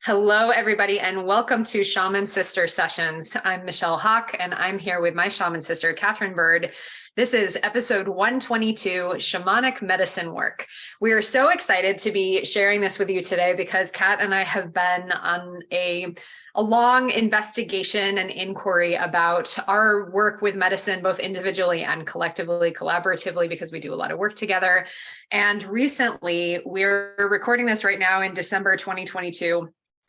Hello, everybody, and welcome to Shaman Sister Sessions. I'm Michelle Hawk, and I'm here with my shaman sister, Katherine Bird. This is episode 122, Shamanic Medicine Work. We are so excited to be sharing this with you today because Kat and I have been on a long investigation and inquiry about our work with medicine, both individually and collectively, collaboratively, because we do a lot of work together. And recently, we're recording this right now in December 2022.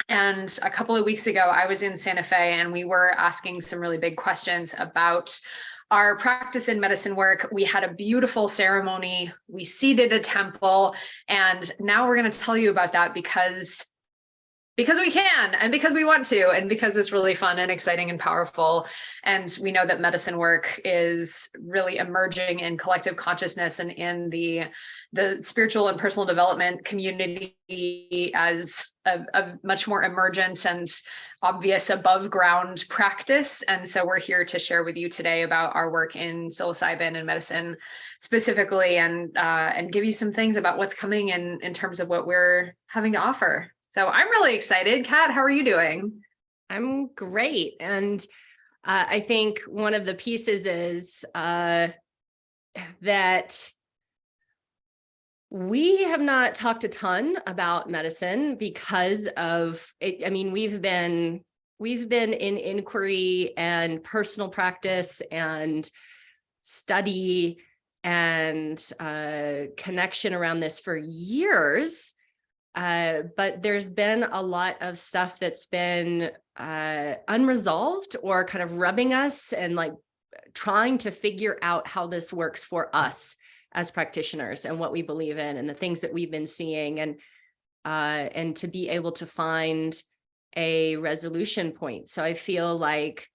And a couple of weeks ago, I was in Santa Fe and we were asking some really big questions about our practice in medicine work. We had a beautiful ceremony. We seeded a temple. And now we're going to tell you about that because we can, and because we want to, and because it's really fun and exciting and powerful. And we know that medicine work is really emerging in collective consciousness and in the spiritual and personal development community as a much more emergent and obvious above ground practice. And so we're here to share with you today about our work in psilocybin and medicine specifically, and give you some things about what's coming in terms of what we're having to offer. So I'm really excited. Kat, how are you doing? I'm great. And I think one of the pieces is that we have not talked a ton about medicine because of it. I mean, we've been in inquiry and personal practice and study and connection around this for years. But there's been a lot of stuff that's been unresolved or kind of rubbing us and like trying to figure out how this works for us as practitioners and what we believe in and the things that we've been seeing, and to be able to find a resolution point. So I feel like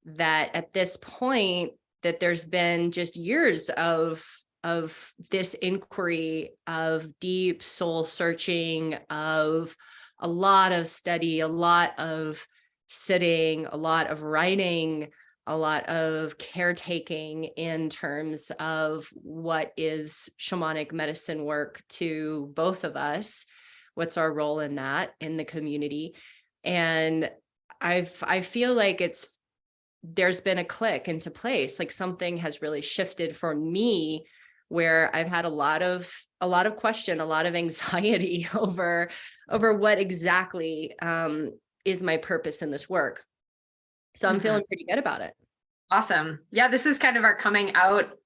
that at this point that there's been just years of this inquiry, of deep soul searching, of a lot of study, a lot of sitting, a lot of writing, a lot of caretaking in terms of what is shamanic medicine work to both of us. What's our role in that in the community? And I feel like there's been a click into place, like something has really shifted for me, where I've had a lot of question, a lot of anxiety over what exactly is my purpose in this work. So I'm feeling pretty good about it. Awesome. Yeah, this is kind of our coming out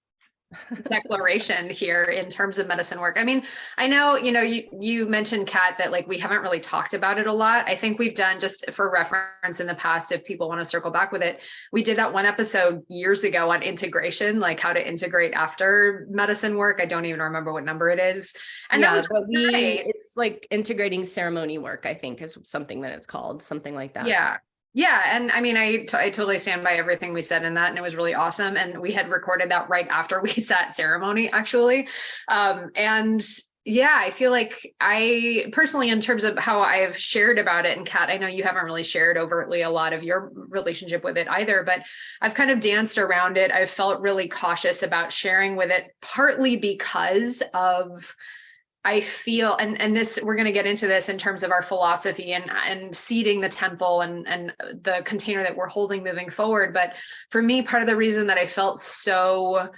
declaration here in terms of medicine work. I mean, I know, you mentioned, Kat, that like we haven't really talked about it a lot. I think we've done, just for reference in the past, if people want to circle back with it, we did that one episode years ago on integration, like how to integrate after medicine work. I don't even remember what number it is. And yeah, that was great. It's like integrating ceremony work, I think is something that it's called, something like that. Yeah. Yeah. And I mean, I totally stand by everything we said in that. And it was really awesome. And we had recorded that right after we sat ceremony, actually. And yeah, I feel like I personally, in terms of how I've shared about it, and Kat, I know you haven't really shared overtly a lot of your relationship with it either, but I've kind of danced around it. I've felt really cautious about sharing with it, partly because of I feel, and this, we're going to get into this in terms of our philosophy and seeding the temple and the container that we're holding moving forward. But for me, part of the reason that I felt so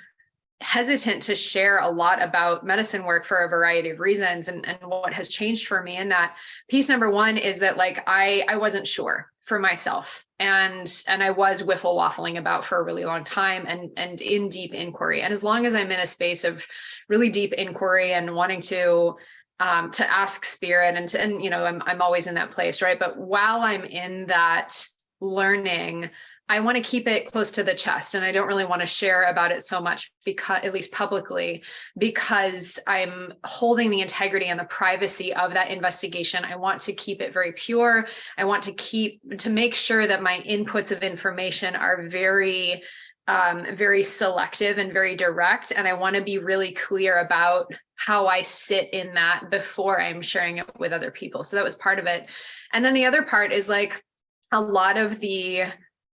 hesitant to share a lot about medicine work for a variety of reasons, and what has changed for me in that piece, number one, is that like I wasn't sure for myself, and I was wiffle waffling about for a really long time, and in deep inquiry. And as long as I'm in a space of really deep inquiry and wanting to ask spirit, and I'm always in that place, right? But while I'm in that learning, I want to keep it close to the chest, and I don't really want to share about it so much, because, at least publicly, because I'm holding the integrity and the privacy of that investigation. I want to keep it very pure. I want to make sure that my inputs of information are very, very selective and very direct. And I want to be really clear about how I sit in that before I'm sharing it with other people. So that was part of it. And then the other part is like a lot of the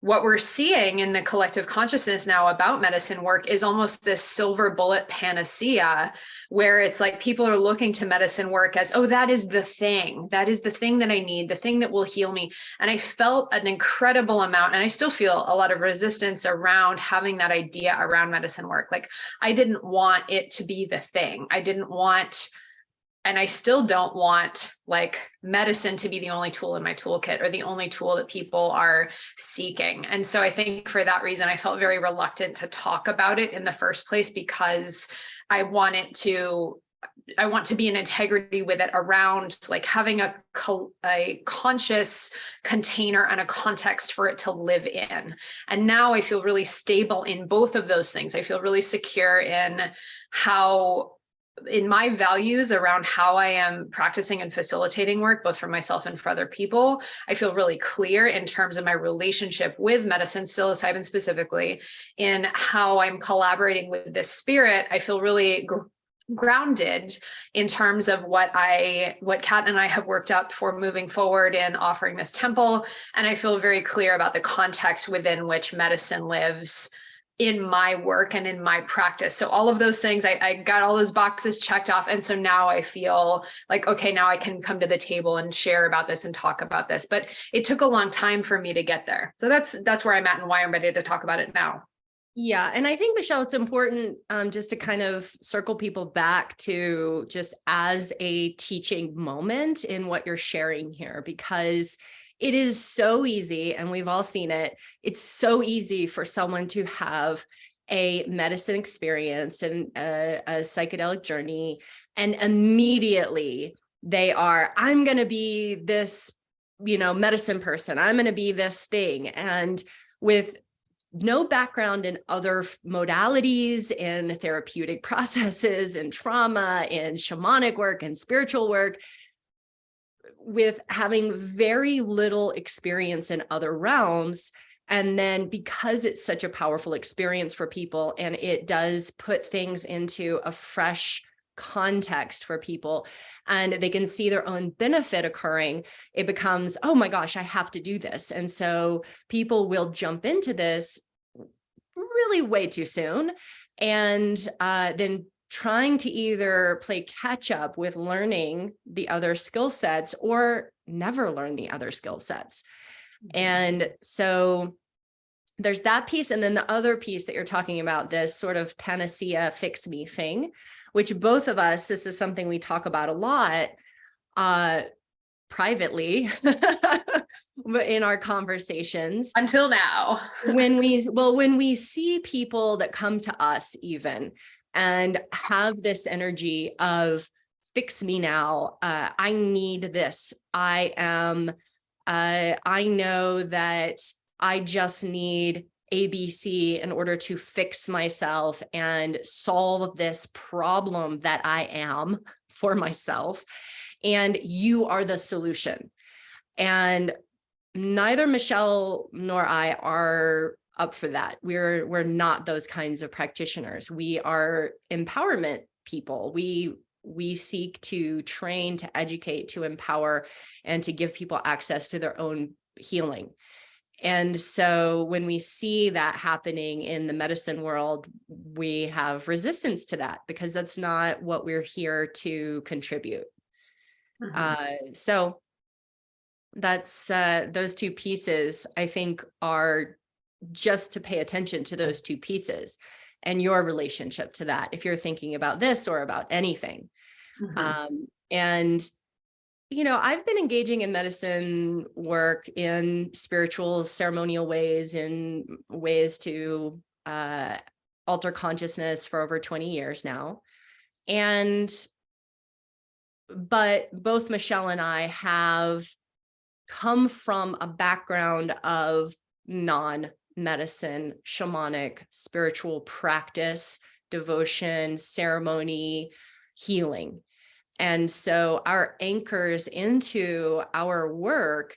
what we're seeing in the collective consciousness now about medicine work is almost this silver bullet panacea, where it's like people are looking to medicine work as, oh, that is the thing. That is the thing that I need, the thing that will heal me. And I felt an incredible amount, and I still feel a lot of resistance around having that idea around medicine work. Like, I didn't want it to be the thing. I didn't want, and I still don't want, like, medicine to be the only tool in my toolkit or the only tool that people are seeking. And so I think for that reason, I felt very reluctant to talk about it in the first place, because I want to be in integrity with it around, like, having a conscious container and a context for it to live in. And now I feel really stable in both of those things. I feel really secure in my values around how I am practicing and facilitating work, both for myself and for other people. I feel really clear in terms of my relationship with medicine, psilocybin specifically, in how I'm collaborating with this spirit. I feel really grounded in terms of what Kat and I have worked up for moving forward in offering this temple. And I feel very clear about the context within which medicine lives in my work and in my practice. So all of those things, I got all those boxes checked off. And so now I feel like, okay, now I can come to the table and share about this and talk about this. But it took a long time for me to get there. So that's where I'm at and why I'm ready to talk about it now. Yeah. And I think, Michelle, it's important just to kind of circle people back to just as a teaching moment in what you're sharing here, because it is so easy, and we've all seen it. It's so easy for someone to have a medicine experience and a psychedelic journey, and immediately they are, I'm going to be this, medicine person. I'm going to be this thing. And with no background in other modalities, in therapeutic processes, in trauma, in shamanic work, and spiritual work, with having very little experience in other realms. And then because it's such a powerful experience for people, and it does put things into a fresh context for people, and they can see their own benefit occurring, it becomes, oh my gosh, I have to do this. And so people will jump into this really way too soon. And then trying to either play catch up with learning the other skill sets or never learn the other skill sets. And so there's that piece. And then the other piece that you're talking about, this sort of panacea fix me thing, which both of us, this is something we talk about a lot privately in our conversations. Until now. when we see people that come to us even and have this energy of fix me now, I need this. I know that I just need ABC in order to fix myself and solve this problem that I am for myself. And you are the solution. And neither Michelle nor I are up for that. We're not those kinds of practitioners. We are empowerment people. We seek to train, to educate, to empower, and to give people access to their own healing. And so when we see that happening in the medicine world, we have resistance to that, because that's not what we're here to contribute. So that's those two pieces, I think, are just to pay attention to those two pieces and your relationship to that, if you're thinking about this or about anything. And I've been engaging in medicine work in spiritual, ceremonial ways, in ways to alter consciousness for over 20 years now. But both Michelle and I have come from a background of non-medicine, shamanic, spiritual practice, devotion, ceremony, healing. And so our anchors into our work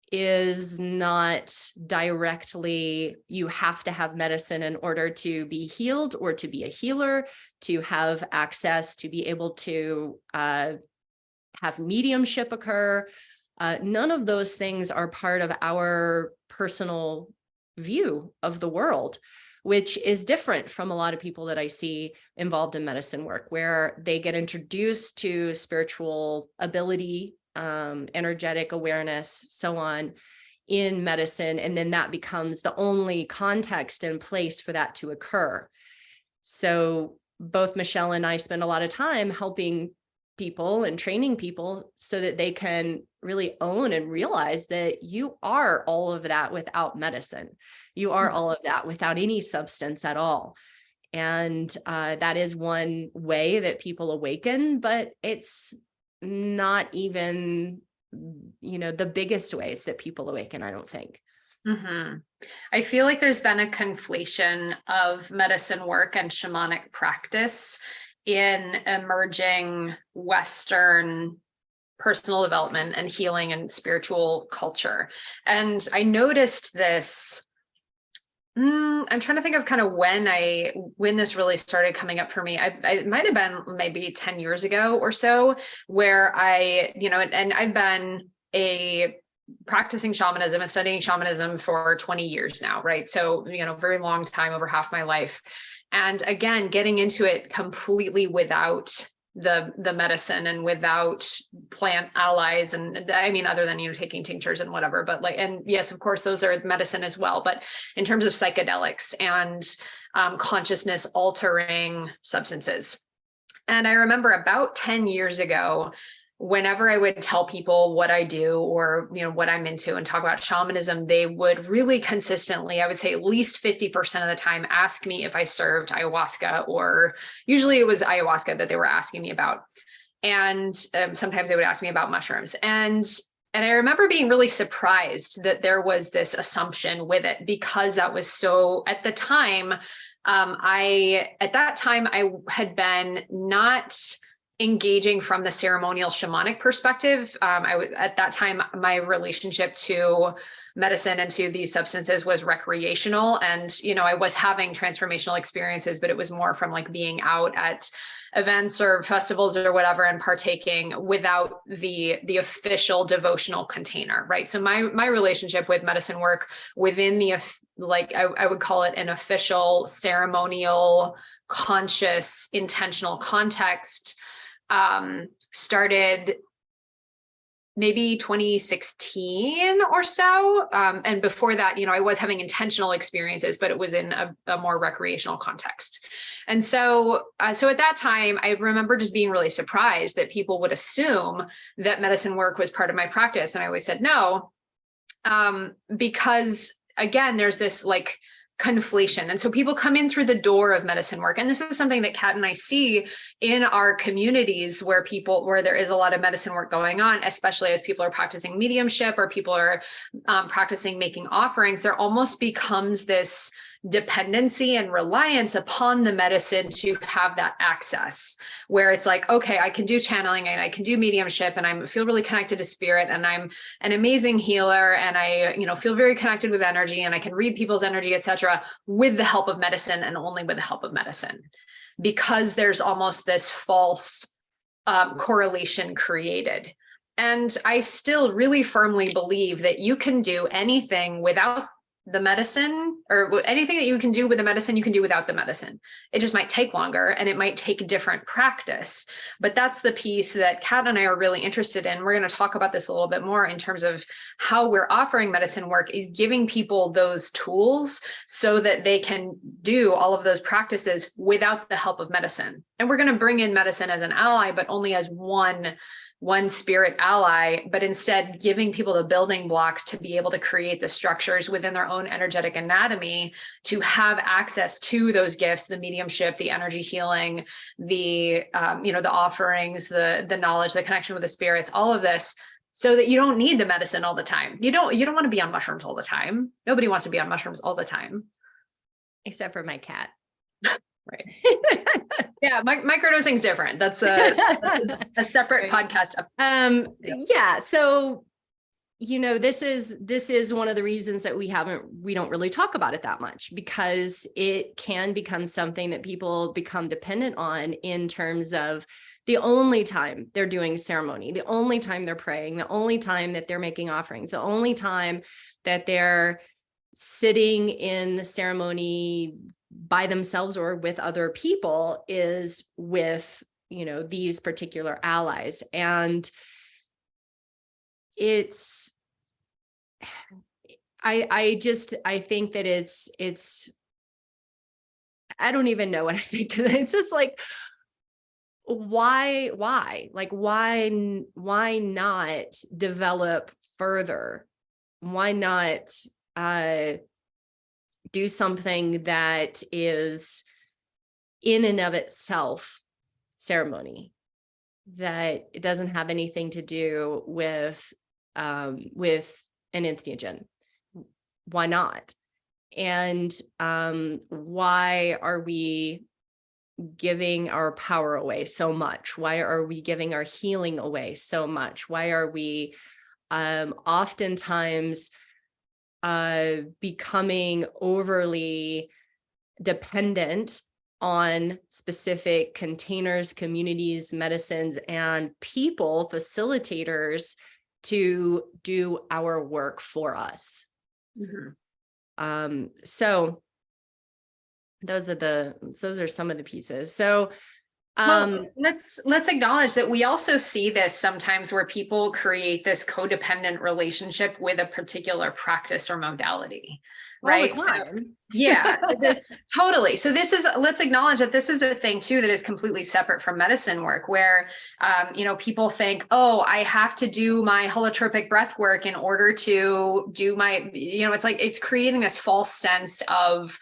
is not directly, you have to have medicine in order to be healed or to be a healer, to have access, to be able to have mediumship occur. None of those things are part of our personal view of the world, which is different from a lot of people that I see involved in medicine work, where they get introduced to spiritual ability, energetic awareness, so on, in medicine. And then that becomes the only context and place for that to occur. So both Michelle and I spend a lot of time helping people and training people so that they can really own and realize that you are all of that without medicine. You are all of that without any substance at all. And that is one way that people awaken, but it's not even, the biggest ways that people awaken, I don't think. Mm-hmm. I feel like there's been a conflation of medicine work and shamanic practice in emerging Western personal development and healing and spiritual culture. And I noticed this, I'm trying to think of kind of when this really started coming up for me. I might have been maybe 10 years ago or so, where and I've been a practicing shamanism and studying shamanism for 20 years now, right? So, very long time, over half my life. And again, getting into it completely without the medicine and without plant allies. And I mean, other than, taking tinctures and whatever, but and yes, of course, those are medicine as well. But in terms of psychedelics and consciousness altering substances. And I remember about 10 years ago, whenever I would tell people what I do or, what I'm into and talk about shamanism, they would really consistently, I would say at least 50% of the time, ask me if I served ayahuasca, or usually it was ayahuasca that they were asking me about. And sometimes they would ask me about mushrooms. And I remember being really surprised that there was this assumption with it, because that was so, at the time, I had been not engaging from the ceremonial shamanic perspective. At that time, my relationship to medicine and to these substances was recreational. And, I was having transformational experiences, but it was more from like being out at events or festivals or whatever and partaking without the official devotional container, right? So my relationship with medicine work within the, I would call it an official ceremonial, conscious, intentional context, started maybe 2016 or so. And before that, I was having intentional experiences, but it was in a more recreational context. And so at that time, I remember just being really surprised that people would assume that medicine work was part of my practice. And I always said no, because again, there's this conflation. And so people come in through the door of medicine work. And this is something that Kat and I see in our communities where there is a lot of medicine work going on, especially as people are practicing mediumship or people are practicing making offerings. There almost becomes this dependency and reliance upon the medicine to have that access, where it's like, okay, I can do channeling and I can do mediumship and I feel really connected to spirit and I'm an amazing healer and I, feel very connected with energy and I can read people's energy, etc., with the help of medicine and only with the help of medicine, because there's almost this false correlation created. And I still really firmly believe that you can do anything without the medicine, or anything that you can do with the medicine, you can do without the medicine. It just might take longer and it might take different practice. But that's the piece that Kat and I are really interested in. We're going to talk about this a little bit more in terms of how we're offering medicine work, is giving people those tools so that they can do all of those practices without the help of medicine. And we're going to bring in medicine as an ally, but only as one spirit ally, but instead giving people the building blocks to be able to create the structures within their own energetic anatomy to have access to those gifts, the mediumship, the energy healing, the the offerings, the knowledge, the connection with the spirits, all of this, so that you don't need the medicine all the time. You don't want to be on mushrooms all the time. Nobody wants to be on mushrooms all the time. Except for my cat. Right. Yeah, microdosing's different. That's a separate podcast. Yeah. So, this is one of the reasons that we don't really talk about it that much, because it can become something that people become dependent on in terms of the only time they're doing ceremony, the only time they're praying, the only time that they're making offerings, the only time that they're sitting in the ceremony by themselves or with other people is with, these particular allies. And it's, I think that it's, I don't even know what I think. It's just like, why, like, why not develop further? Why not, do something that is in and of itself ceremony, that it doesn't have anything to do with an entheogen? Why not? And why are we giving our power away so much? Why are we giving our healing away so much? Why are we oftentimes becoming overly dependent on specific containers, communities, medicines, and people, facilitators, to do our work for us? So those are some of the pieces. So well, let's acknowledge that we also see this sometimes where people create this codependent relationship with a particular practice or modality, right? All the time. Yeah, totally. So let's acknowledge that this is a thing too that is completely separate from medicine work, where people think, oh, I have to do my holotropic breath work in order to do my, it's like it's creating this false sense of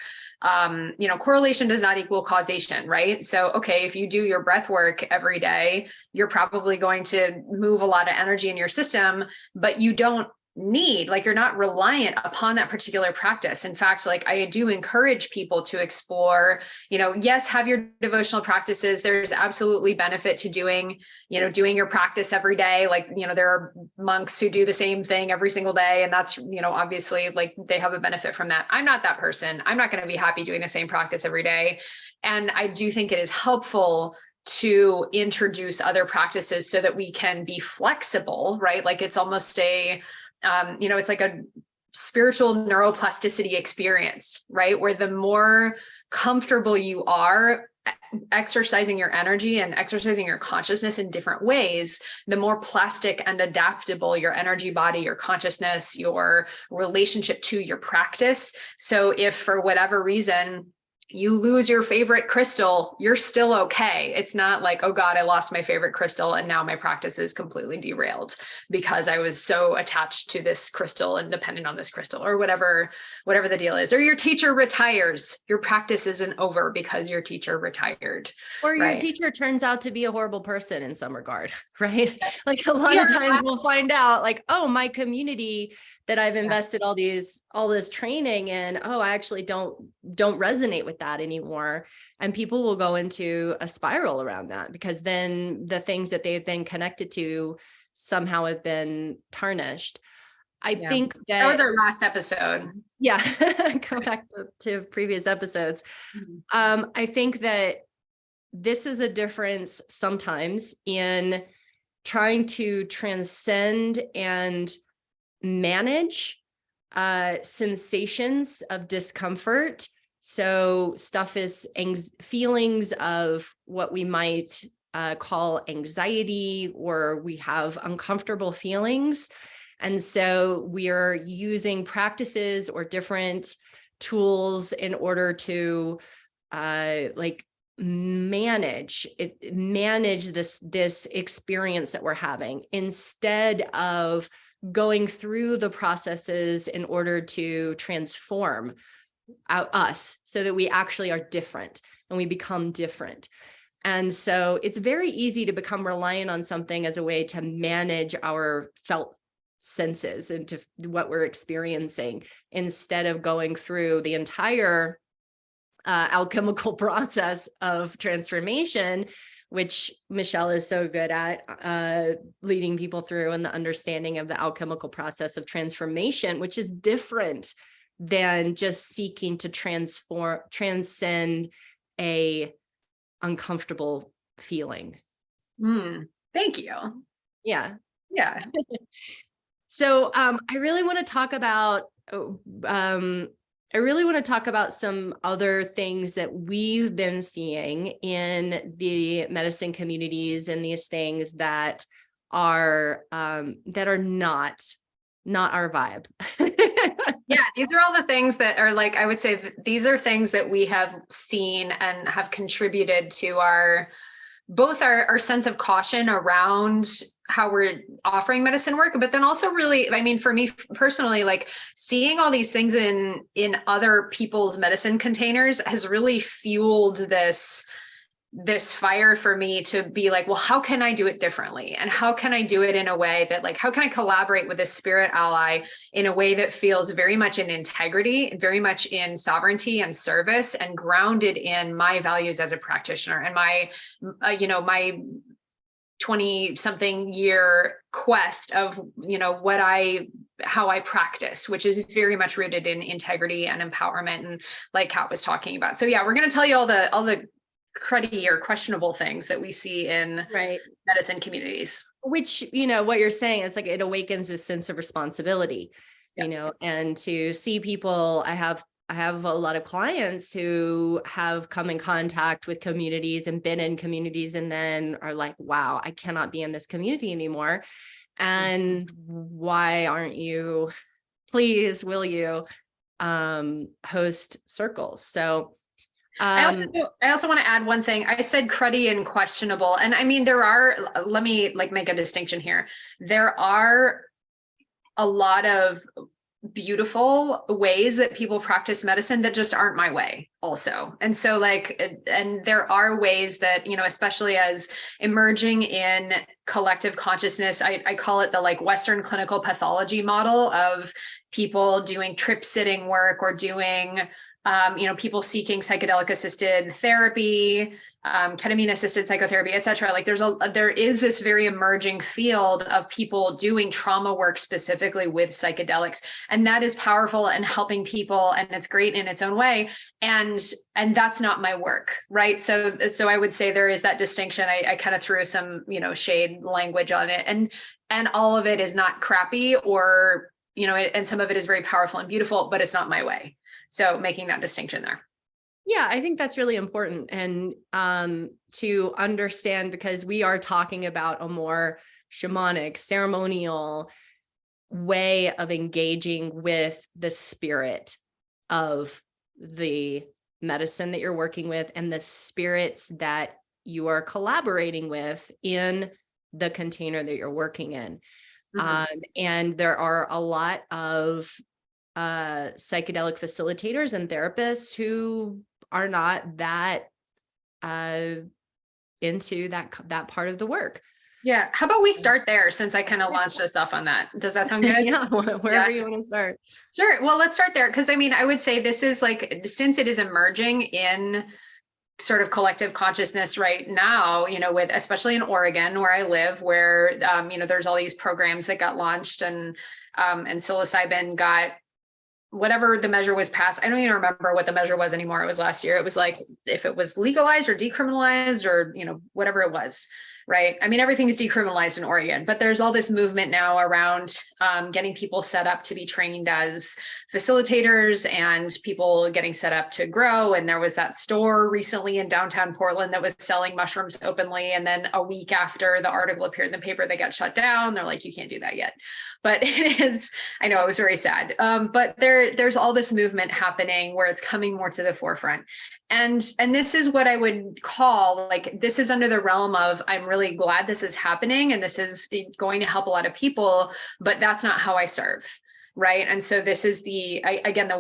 correlation does not equal causation, right? So, okay, if you do your breath work every day, you're probably going to move a lot of energy in your system, but you don't you're not reliant upon that particular practice. In fact, like I do encourage people to explore, yes, have your devotional practices. There's absolutely benefit to doing your practice every day. Like, there are monks who do the same thing every single day. And that's, obviously like they have a benefit from that. I'm not that person. I'm not going to be happy doing the same practice every day. And I do think it is helpful to introduce other practices so that we can be flexible, right? Like it's almost it's like a spiritual neuroplasticity experience, right? Where the more comfortable you are exercising your energy and exercising your consciousness in different ways, the more plastic and adaptable your energy body, your consciousness, your relationship to your practice. So if for whatever reason you lose your favorite crystal, you're still okay. It's not like, oh God, I lost my favorite crystal and now my practice is completely derailed because I was so attached to this crystal and dependent on this crystal, or whatever the deal is. Or your teacher retires, your practice isn't over because your teacher retired. Or your teacher turns out to be a horrible person in some regard, right? Like a lot of times we'll find out like, oh, my community that I've invested all this training in, oh, I actually don't resonate with that anymore. And people will go into a spiral around that because then the things that they've been connected to somehow have been tarnished. I think that was our last episode. Yeah. Go back to previous episodes. I think that this is a difference sometimes in trying to transcend and manage sensations of discomfort. So stuff is feelings of what we might call anxiety, or we have uncomfortable feelings. And so we are using practices or different tools in order to manage this experience that we're having, instead of going through the processes in order to transform us so that we actually are different and we become different. And so it's very easy to become reliant on something as a way to manage our felt senses into what we're experiencing, instead of going through the entire alchemical process of transformation, which Michelle is so good at leading people through, and the understanding of the alchemical process of transformation, which is different than just seeking to transcend a uncomfortable feeling. Thank you. Yeah. Yeah. So I really want to talk about I really want to talk about some other things that we've been seeing in the medicine communities and these things that are not our vibe. Yeah, these are all the things that are like, I would say these are things that we have seen and have contributed to both our sense of caution around how we're offering medicine work, but then also really, I mean, for me personally, like seeing all these things in other people's medicine containers has really fueled this fire for me to be like, well, how can I do it differently? And how can I do it in a way that, like, how can I collaborate with a spirit ally in a way that feels very much in integrity, very much in sovereignty and service, and grounded in my values as a practitioner and my, my 20 something year quest of, how I practice, which is very much rooted in integrity and empowerment. And like Kat was talking about. So yeah, we're going to tell you all the cruddy or questionable things that we see in medicine communities. Which, what you're saying, it's like it awakens a sense of responsibility, and to see people. I have a lot of clients who have come in contact with communities and been in communities and then are like, wow, I cannot be in this community anymore. And why aren't you, please, will you host circles? So I also want to add one thing. I said cruddy and questionable. And I mean, let me make a distinction here. There are a lot of beautiful ways that people practice medicine that just aren't my way also. And so and there are ways that, especially as emerging in collective consciousness, I call it the Western clinical pathology model of people doing trip sitting work or doing people seeking psychedelic assisted therapy, ketamine assisted psychotherapy, et cetera. Like there is this very emerging field of people doing trauma work specifically with psychedelics. And that is powerful and helping people. And it's great in its own way. And that's not my work, right? So I would say there is that distinction. I kind of threw some, shade language on it, and all of it is not crappy or, and some of it is very powerful and beautiful, but it's not my way. So making that distinction there. Yeah, I think that's really important. And to understand, because we are talking about a more shamanic, ceremonial way of engaging with the spirit of the medicine that you're working with and the spirits that you are collaborating with in the container that you're working in. And there are a lot of psychedelic facilitators and therapists who are not that into that part of the work. Yeah. How about we start there, since I kind of launched us off on that? Does that sound good? Yeah, wherever you want to start. Sure. Well, let's start there. Because I mean, I would say this is since it is emerging in sort of collective consciousness right now, with, especially in Oregon where I live, where, there's all these programs that got launched and psilocybin got, whatever the measure was passed. I don't even remember what the measure was anymore. It was last year. It was like, if it was legalized or decriminalized or, whatever it was, right? I mean, everything is decriminalized in Oregon, but there's all this movement now around getting people set up to be trained as facilitators and people getting set up to grow. And there was that store recently in downtown Portland that was selling mushrooms openly. And then a week after the article appeared in the paper, they got shut down. They're like, you can't do that yet. But it is, I know, it was very sad. But there's all this movement happening where it's coming more to the forefront. And this is what I would call, this is under the realm of, I'm really glad this is happening and this is going to help a lot of people, but that's not how I serve. Right. And so this is the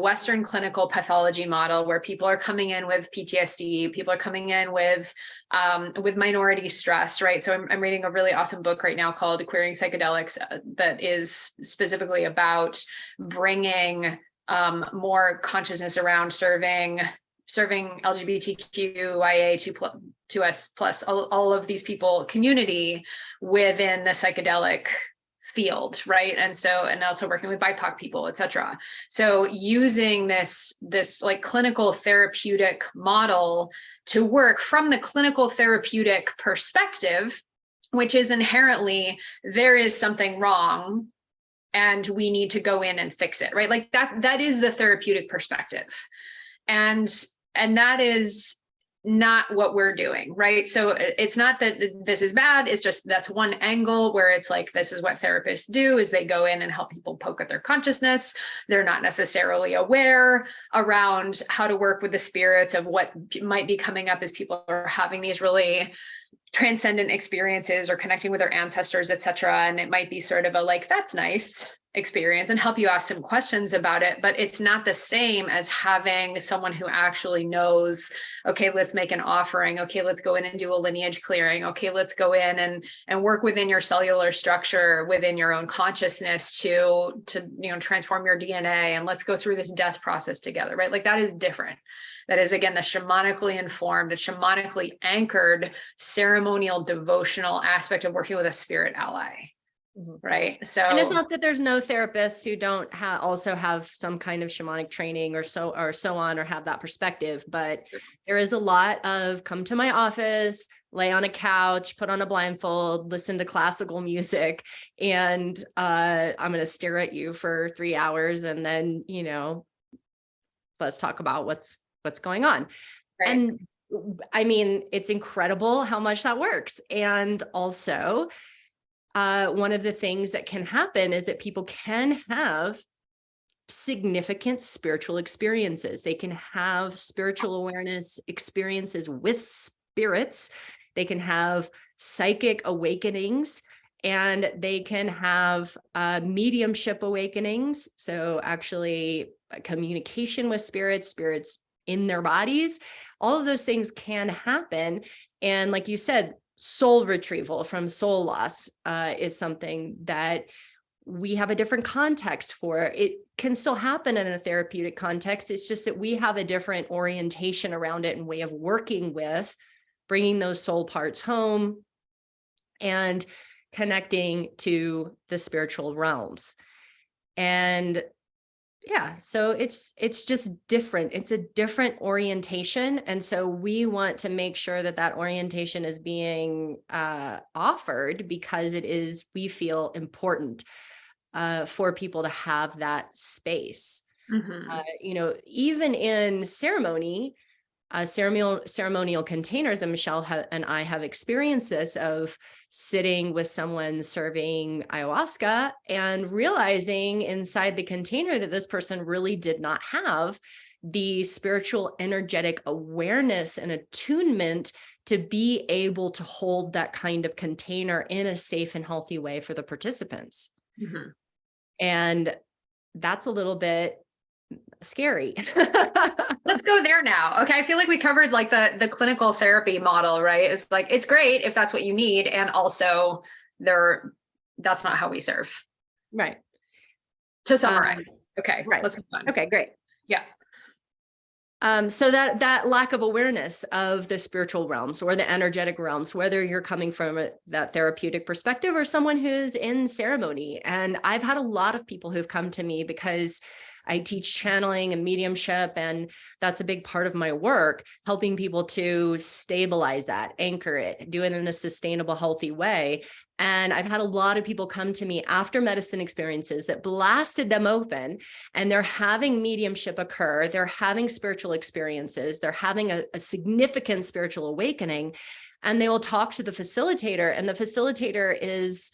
Western clinical pathology model, where people are coming in with PTSD, people are coming in with minority stress. Right. So I'm reading a really awesome book right now called Queering Psychedelics that is specifically about bringing more consciousness around serving LGBTQIA 2S+ all of these people community within the psychedelic field, right? And also working with BIPOC people, et cetera. So using this clinical therapeutic model to work from the clinical therapeutic perspective, which is inherently, there is something wrong and we need to go in and fix it, right? Like that is the therapeutic perspective. And that is not what we're doing, right? So it's not that this is bad, it's just that's one angle where it's like, this is what therapists do, is they go in and help people poke at their consciousness. They're not necessarily aware around how to work with the spirits of what might be coming up as people are having these really transcendent experiences or connecting with their ancestors, etc. And it might be sort of a like, that's nice experience, and help you ask some questions about it. But it's not the same as having someone who actually knows, okay, let's make an offering. Okay, let's go in and do a lineage clearing. Okay, let's go in and work within your cellular structure, within your own consciousness to transform your DNA. And let's go through this death process together, right? Like that is different. That is, again, the shamanically informed, the shamanically anchored, ceremonial, devotional aspect of working with a spirit ally. Right. So, and it's not that there's no therapists who don't also have some kind of shamanic training or so on, or have that perspective, but there is a lot of come to my office, lay on a couch, put on a blindfold, listen to classical music, and I'm going to stare at you for 3 hours, and then, let's talk about what's going on. Right. And I mean, it's incredible how much that works. And also, one of the things that can happen is that people can have significant spiritual experiences. They can have spiritual awareness experiences with spirits. They can have psychic awakenings, and they can have mediumship awakenings. So actually communication with spirits in their bodies. All of those things can happen. And like you said, soul retrieval from soul loss is something that we have a different context for. It can still happen in a therapeutic context. It's just that we have a different orientation around it and way of working with bringing those soul parts home and connecting to the spiritual realms. And yeah, so it's just different. It's a different orientation. And so we want to make sure that orientation is being offered, because we feel important for people to have that space. Mm-hmm. Even in ceremony, ceremonial containers, and Michelle and I have experienced this, of sitting with someone serving ayahuasca and realizing inside the container that this person really did not have the spiritual energetic awareness and attunement to be able to hold that kind of container in a safe and healthy way for the participants. Mm-hmm. And that's a little bit scary. Let's go there now. Okay. I feel like we covered like the clinical therapy model, right? It's like, it's great if that's what you need. And also that's not how we serve. Right. To summarize. Okay. Right. Let's move on. Okay, great. Yeah. So that lack of awareness of the spiritual realms or the energetic realms, whether you're coming from that therapeutic perspective or someone who's in ceremony. And I've had a lot of people who've come to me because I teach channeling and mediumship, and that's a big part of my work, helping people to stabilize that, anchor it, do it in a sustainable, healthy way. And I've had a lot of people come to me after medicine experiences that blasted them open, and they're having mediumship occur. They're having spiritual experiences. They're having a significant spiritual awakening, and they will talk to the facilitator, and the facilitator is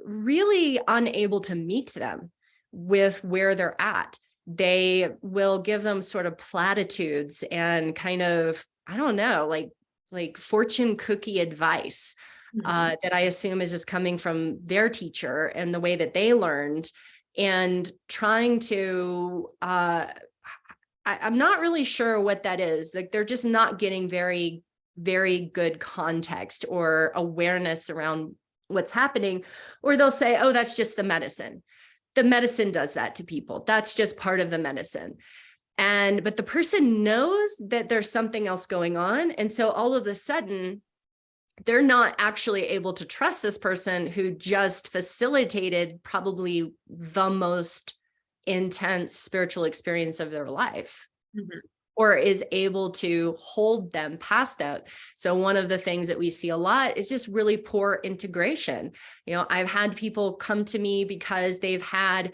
really unable to meet them with where they're at. They will give them sort of platitudes and kind of, I don't know, like fortune cookie advice that I assume is just coming from their teacher and the way that they learned, and trying to, I'm not really sure what that is. Like, they're just not getting very, very good context or awareness around what's happening, or they'll say, oh, that's just the medicine. The medicine does that to people. That's just part of the medicine. But the person knows that there's something else going on. And so all of a sudden, they're not actually able to trust this person who just facilitated probably the most intense spiritual experience of their life. Mm-hmm. or is able to hold them past that. So one of the things that we see a lot is just really poor integration. I've had people come to me because they've had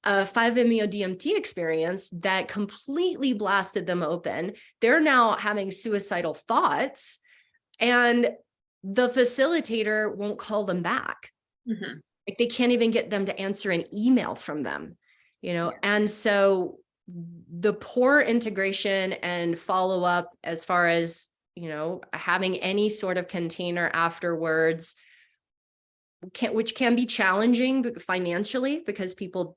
a 5-MeO-DMT experience that completely blasted them open. They're now having suicidal thoughts, and the facilitator won't call them back. Mm-hmm. Like they can't even get them to answer an email from them, and so the poor integration and follow up as far as, having any sort of container afterwards, which can be challenging financially because people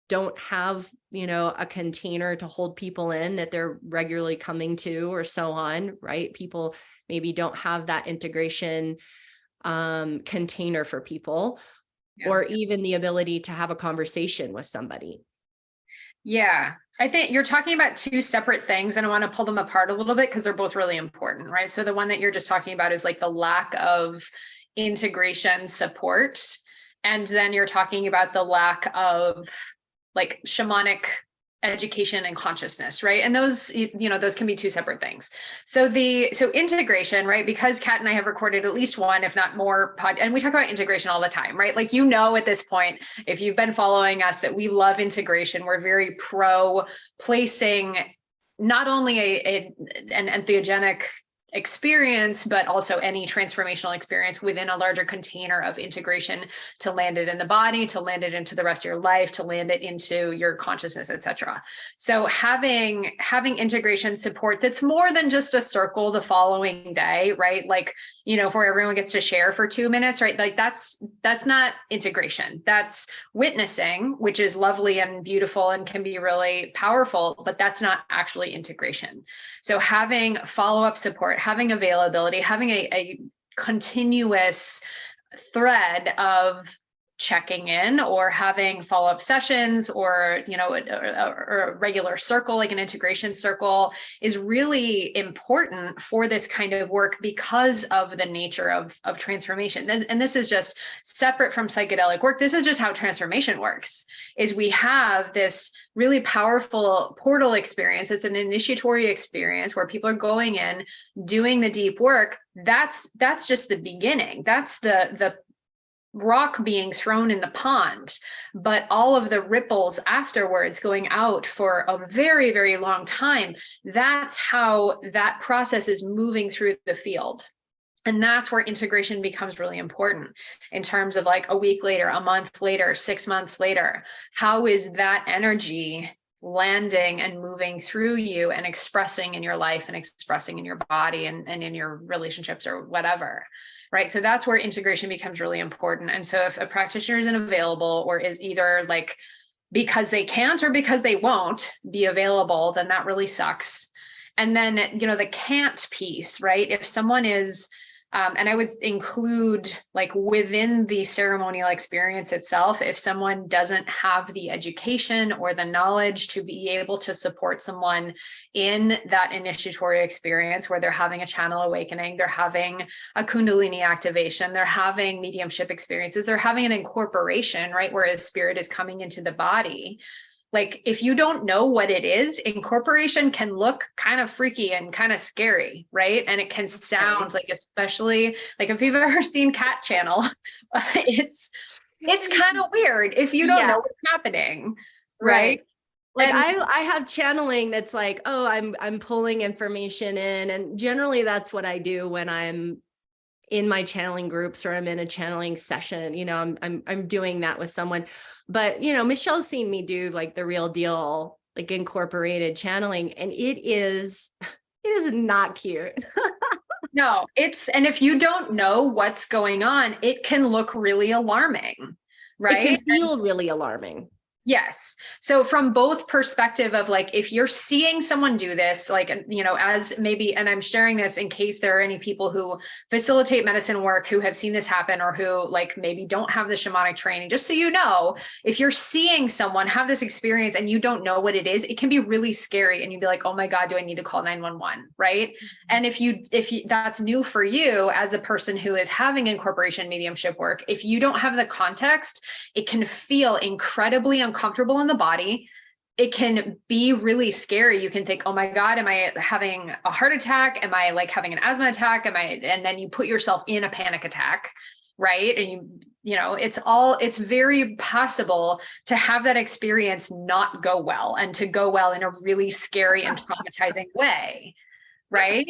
don't have, a container to hold people in that they're regularly coming to or so on, right? People maybe don't have that integration container for people, or even the ability to have a conversation with somebody. Yeah, I think you're talking about two separate things, and I want to pull them apart a little bit because they're both really important, right? So the one that you're just talking about is like the lack of integration support. And then you're talking about the lack of like shamanic education and consciousness, right? And those, those can be two separate things. So integration, right? Because Kat and I have recorded at least one, if not more and we talk about integration all the time, right? Like, at this point, if you've been following us, that we love integration. We're very pro placing not only an entheogenic experience, but also any transformational experience within a larger container of integration to land it in the body, to land it into the rest of your life, to land it into your consciousness, etc. So having integration support that's more than just a circle the following day, right? Like, where everyone gets to share for 2 minutes, right? Like that's not integration. That's witnessing, which is lovely and beautiful and can be really powerful, but that's not actually integration. So having follow-up support, having availability, having a continuous thread of checking in or having follow-up sessions or, a regular circle, like an integration circle, is really important for this kind of work because of the nature of transformation. And this is just separate from psychedelic work. This is just how transformation works, is we have this really powerful portal experience. It's an initiatory experience where people are going in, doing the deep work. That's just the beginning. That's the rock being thrown in the pond, but all of the ripples afterwards going out for a very, very long time. That's how that process is moving through the field. And that's where integration becomes really important in terms of like a week later, a month later, 6 months later. How is that energy landing and moving through you and expressing in your life and expressing in your body and in your relationships or whatever, right? So that's where integration becomes really important. And so if a practitioner isn't available or is either like because they can't or because they won't be available, then that really sucks. And then, the can't piece, right? If someone is and I would include like within the ceremonial experience itself, if someone doesn't have the education or the knowledge to be able to support someone in that initiatory experience where they're having a channel awakening, they're having a Kundalini activation, they're having mediumship experiences, they're having an incorporation, right? Where the spirit is coming into the body. Like if you don't know what it is, incorporation can look kind of freaky and kind of scary, right? And it can sound like, especially like if you've ever seen Cat Channel, it's kind of weird if you don't know what's happening, right? Like I have channeling that's like, oh, I'm pulling information in, and generally that's what I do when I'm in my channeling groups or I'm in a channeling session. I'm doing that with someone. But, Michelle's seen me do like the real deal, like incorporated channeling, and it is not cute. No, and if you don't know what's going on, it can look really alarming, right? It can feel really alarming. Yes. So from both perspective of like, if you're seeing someone do this, like, as maybe, and I'm sharing this in case there are any people who facilitate medicine work who have seen this happen or who like maybe don't have the shamanic training, just so you know, if you're seeing someone have this experience and you don't know what it is, it can be really scary. And you'd be like, oh my God, do I need to call 911? Right. Mm-hmm. And if you that's new for you as a person who is having incorporation mediumship work, if you don't have the context, it can feel incredibly uncomfortable in the body. it can be really scary. You can think, oh my God, am I having a heart attack? Am I like having an asthma attack? And then you put yourself in a panic attack, right? And it's very possible to have that experience not go well, and to go well in a really scary and traumatizing way, right?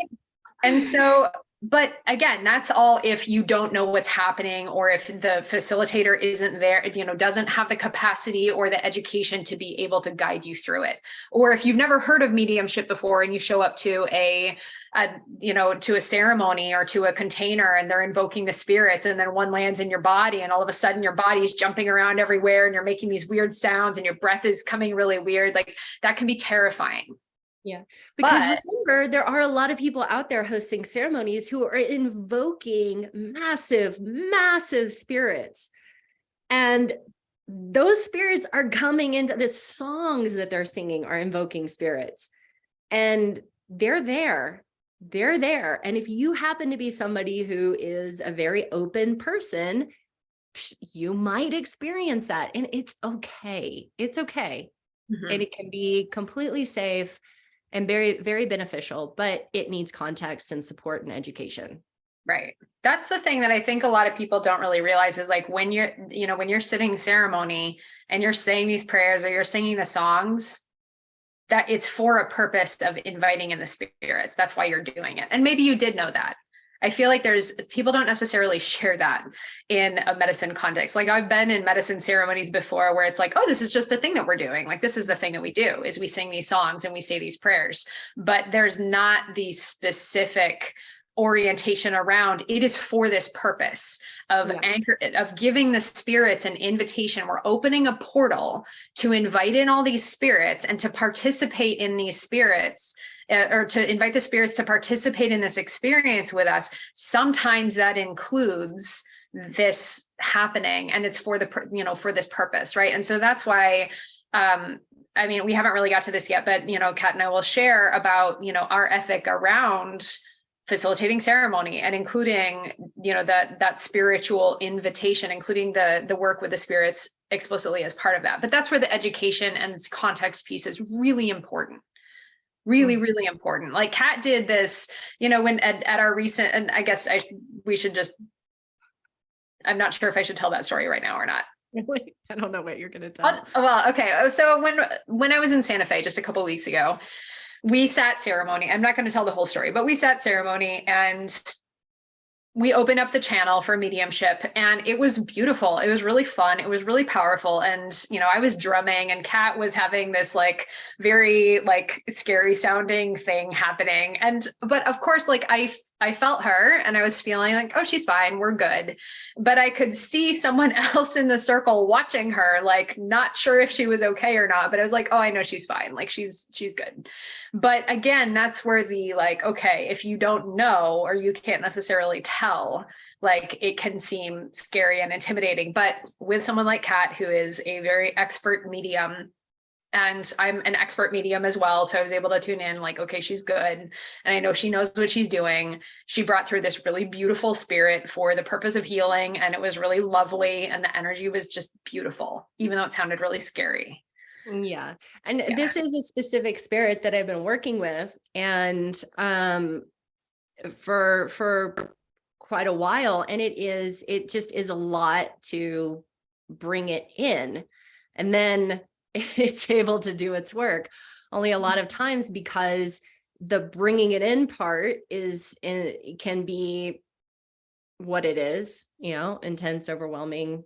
And so, but again, that's all if you don't know what's happening, or if the facilitator isn't there, doesn't have the capacity or the education to be able to guide you through it. Or if you've never heard of mediumship before and you show up to to a ceremony or to a container and they're invoking the spirits, and then one lands in your body and all of a sudden your body's jumping around everywhere and you're making these weird sounds and your breath is coming really weird, like that can be terrifying. Yeah, because remember, there are a lot of people out there hosting ceremonies who are invoking massive, massive spirits. And those spirits are coming into the songs that they're singing are invoking spirits. And they're there. They're there. And if you happen to be somebody who is a very open person, you might experience that. And it's okay. It's okay. Mm-hmm. And it can be completely safe and very, very beneficial, but it needs context and support and education. Right. That's the thing that I think a lot of people don't really realize is like when you're sitting ceremony and you're saying these prayers or you're singing the songs, that it's for a purpose of inviting in the spirits. That's why you're doing it. And maybe you did know that. I feel like people don't necessarily share that in a medicine context. Like I've been in medicine ceremonies before where it's like, oh, this is just the thing that we're doing. Like, this is the thing that we do is we sing these songs and we say these prayers, but there's not the specific orientation around it is for this purpose of of giving the spirits an invitation. We're opening a portal to invite in all these spirits and to participate in these spirits, or to invite the spirits to participate in this experience with us. Sometimes that includes this happening, and it's for for this purpose, right? And so that's why, we haven't really got to this yet, but Kat and I will share about our ethic around facilitating ceremony, and including that spiritual invitation, including the work with the spirits explicitly as part of that. But that's where the education and context piece is really important. Really, really important. Like Kat did this, when at our recent, and I guess I'm not sure if I should tell that story right now or not. Really? I don't know what you're going to tell. Well, okay. So when I was in Santa Fe just a couple of weeks ago, we sat ceremony. I'm not going to tell the whole story, but we sat ceremony and we opened up the channel for mediumship, and it was beautiful. It was really fun. It was really powerful. And, I was drumming and Kat was having this like very like scary sounding thing happening. But of course, like I felt her and I was feeling like, oh, she's fine. We're good. But I could see someone else in the circle watching her, like not sure if she was okay or not, but I was like, oh, I know she's fine. Like she's good. But again, that's where the like, okay, if you don't know, or you can't necessarily tell, like it can seem scary and intimidating. But with someone like Kat, who is a very expert medium, and I'm an expert medium as well, so I was able to tune in like, okay, she's good. And I know she knows what she's doing. She brought through this really beautiful spirit for the purpose of healing. And it was really lovely. And the energy was just beautiful, even though it sounded really scary. Yeah. And this is a specific spirit that I've been working with. And for quite a while. And it just is a lot to bring it in. And then it's able to do its work. Only a lot of times, because the bringing it in part can be what it is, intense, overwhelming,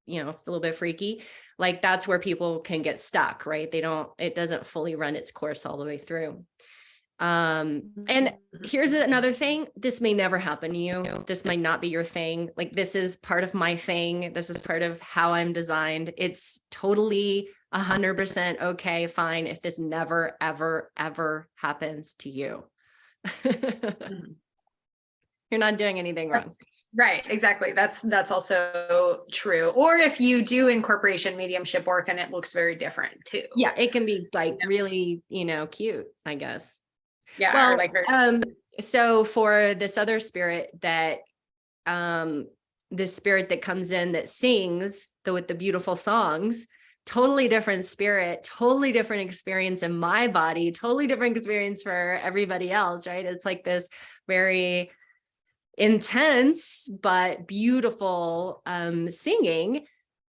a little bit freaky. Like that's where people can get stuck, right? It doesn't fully run its course all the way through. And here's another thing. This may never happen to you. This might not be your thing. Like this is part of my thing. This is part of how I'm designed. It's totally 100% okay, fine, if this never, ever, ever happens to you. You're not doing anything wrong. Right. Exactly. That's also true. Or if you do incorporation mediumship work and it looks very different too. Yeah. It can be like really, cute, I guess. Yeah. Well, so for this other spirit that, this spirit that comes in that sings with the beautiful songs, totally different spirit, totally different experience in my body, totally different experience for everybody else, right? It's like this very intense but beautiful singing,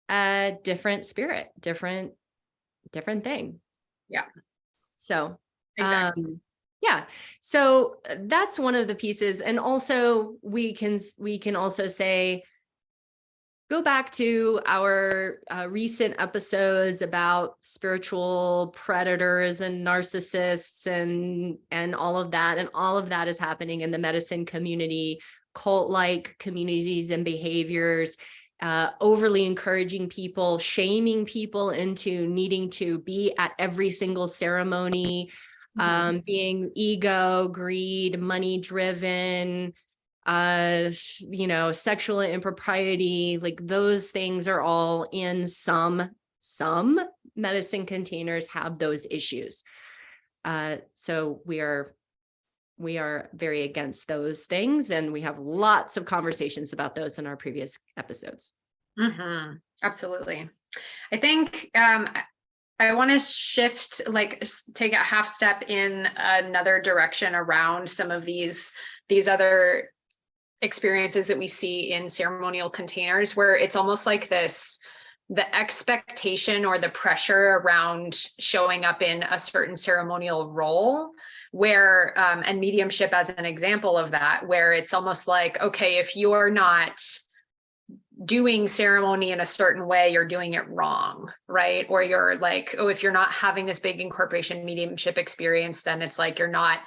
different spirit, different thing. Yeah. So Exactly. yeah, so that's one of the pieces. And also we can also say, go back to our recent episodes about spiritual predators and narcissists and all of that. And all of that is happening in the medicine community, cult-like communities and behaviors, overly encouraging people, shaming people into needing to be at every single ceremony, being ego, greed, money driven, sexual impropriety, like those things are all in some medicine containers have those issues. So we are very against those things, and we have lots of conversations about those in our previous episodes. Absolutely. I think I want to shift, like take a half step in another direction around some of these other experiences that we see in ceremonial containers, where it's almost like the expectation or the pressure around showing up in a certain ceremonial role, where and mediumship as an example of that, where it's almost like, okay, if you're not doing ceremony in a certain way, you're doing it wrong, right? Or you're like, oh, if you're not having this big incorporation mediumship experience, then it's like you're not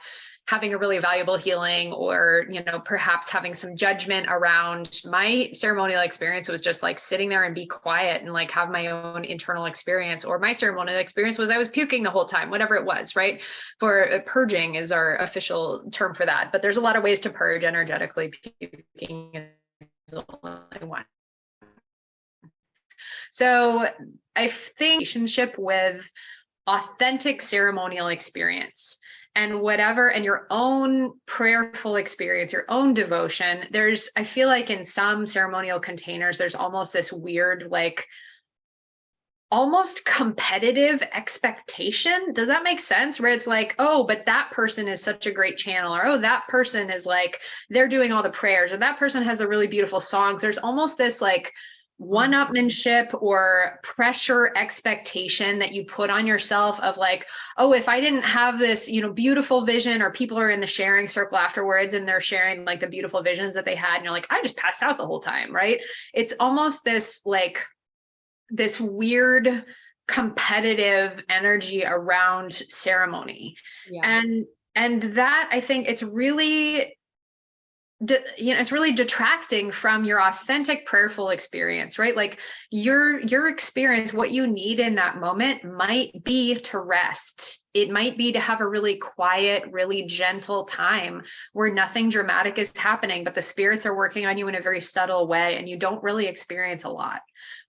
having a really valuable healing, or, perhaps having some judgment around. My ceremonial experience was just like sitting there and be quiet and like have my own internal experience, or my ceremonial experience was I was puking the whole time, whatever it was, right? For purging is our official term for that. But there's a lot of ways to purge energetically. Puking is only one. So I think relationship with authentic ceremonial experience and whatever, and your own prayerful experience, your own devotion. I feel like in some ceremonial containers, there's almost this weird, like almost competitive expectation. Does that make sense? Where it's like, oh, but that person is such a great channeler. Oh, that person is like, they're doing all the prayers, or that person has a really beautiful songs. There's almost this like one-upmanship or pressure expectation that you put on yourself of like, oh, if I didn't have this, beautiful vision, or people are in the sharing circle afterwards and they're sharing like the beautiful visions that they had, and you're like, I just passed out the whole time, right? It's almost this like this weird competitive energy around ceremony. Yeah. And that, I think it's really it's really detracting from your authentic prayerful experience, right? Like your experience, what you need in that moment might be to rest. It might be to have a really quiet, really gentle time where nothing dramatic is happening, but the spirits are working on you in a very subtle way and you don't really experience a lot.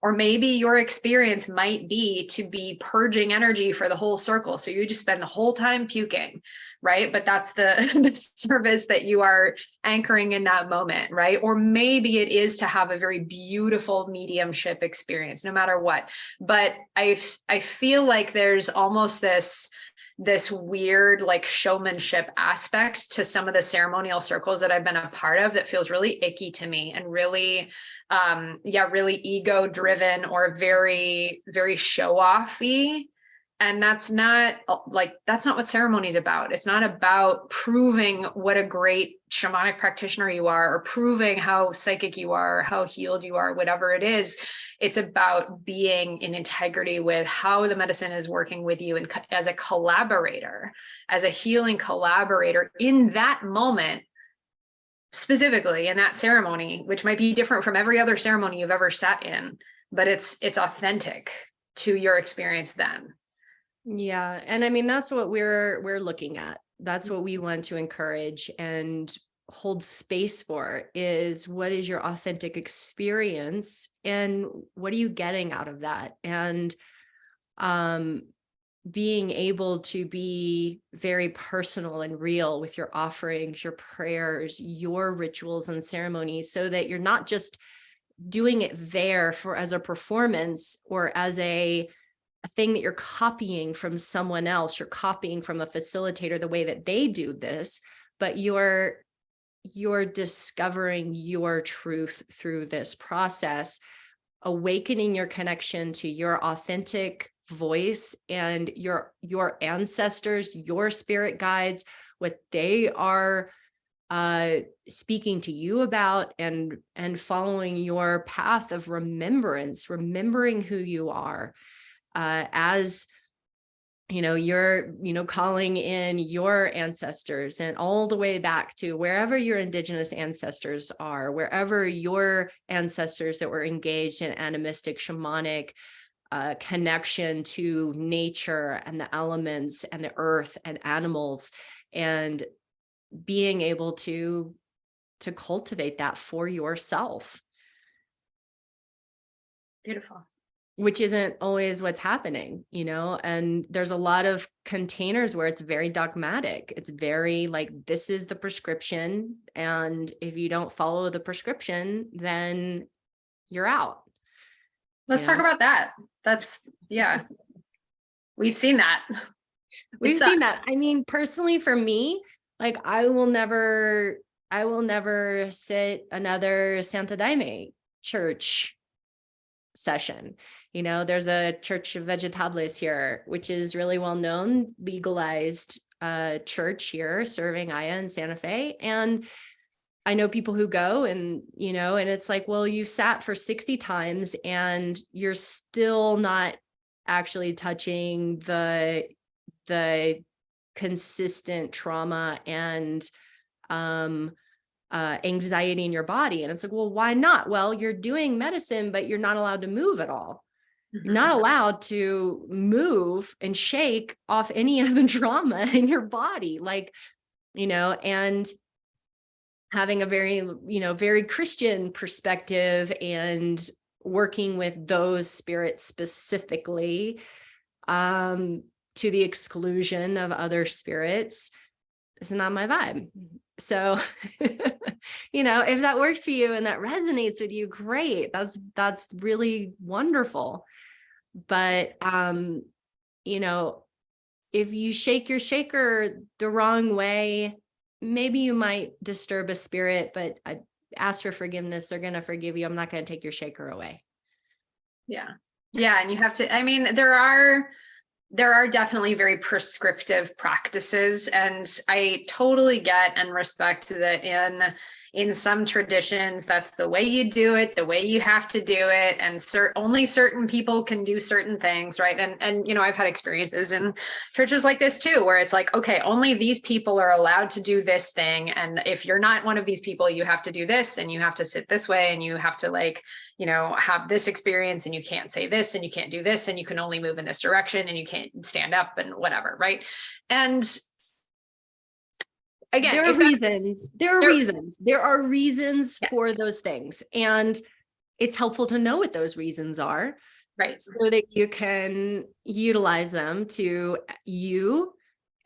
Or maybe your experience might be to be purging energy for the whole circle. So you just spend the whole time puking, right? But that's the service that you are anchoring in that moment, right? Or maybe it is to have a very beautiful mediumship experience, no matter what. But I feel like there's almost this weird like showmanship aspect to some of the ceremonial circles that I've been a part of that feels really icky to me, and really really ego driven, or very, very show offy. And that's not what ceremony is about. It's not about proving what a great shamanic practitioner you are, or proving how psychic you are, or how healed you are, whatever it is. It's about being in integrity with how the medicine is working with you, and as a collaborator, as a healing collaborator in that moment, specifically in that ceremony, which might be different from every other ceremony you've ever sat in, but it's authentic to your experience then. Yeah. And I mean, that's what we're looking at. That's what we want to encourage and hold space for, is what is your authentic experience and what are you getting out of that? And being able to be very personal and real with your offerings, your prayers, your rituals and ceremonies, so that you're not just doing it there for as a performance or as a thing that you're copying from someone else. You're copying from a facilitator, the way that they do this, but you're discovering your truth through this process, awakening your connection to your authentic voice and your ancestors, your spirit guides, what they are speaking to you about, and following your path of remembering who you are, as you're calling in your ancestors, and all the way back to wherever your indigenous ancestors are, wherever your ancestors that were engaged in animistic, shamanic connection to nature and the elements and the earth and animals, and being able to cultivate that for yourself. Beautiful. Which isn't always what's happening, and there's a lot of containers where it's very dogmatic. It's very like, this is the prescription, and if you don't follow the prescription, then you're out. Let's talk about that. Yeah. We've seen that. We've seen that. I mean, personally, for me, like, I will never sit another Santa Daime church session. There's a Church of Vegetables here, which is really well known, legalized church here serving Aya and Santa Fe. And I know people who go and it's like, well, you sat for 60 times and you're still not actually touching the consistent trauma and anxiety in your body. And it's like, well, why not? Well, you're doing medicine, but you're not allowed to move at all. You're not allowed to move and shake off any of the trauma in your body. And having a very, very Christian perspective and working with those spirits specifically, to the exclusion of other spirits, is not my vibe. So, if that works for you and that resonates with you, great. That's really wonderful. But, if you shake your shaker the wrong way, maybe you might disturb a spirit, but ask for forgiveness. They're going to forgive you. I'm not going to take your shaker away. Yeah. Yeah. And you have to, I mean, there are definitely very prescriptive practices, and I totally get and respect that in some traditions, that's the way you do it, the way you have to do it, and only certain people can do certain things, right? And I've had experiences in churches like this too, where it's like, okay, only these people are allowed to do this thing, and if you're not one of these people, you have to do this, and you have to sit this way, and you have to have this experience, and you can't say this, and you can't do this, and you can only move in this direction, and you can't stand up and whatever, right? And again, there are reasons yes. for those things. And it's helpful to know what those reasons are, right? So that you can utilize them to you,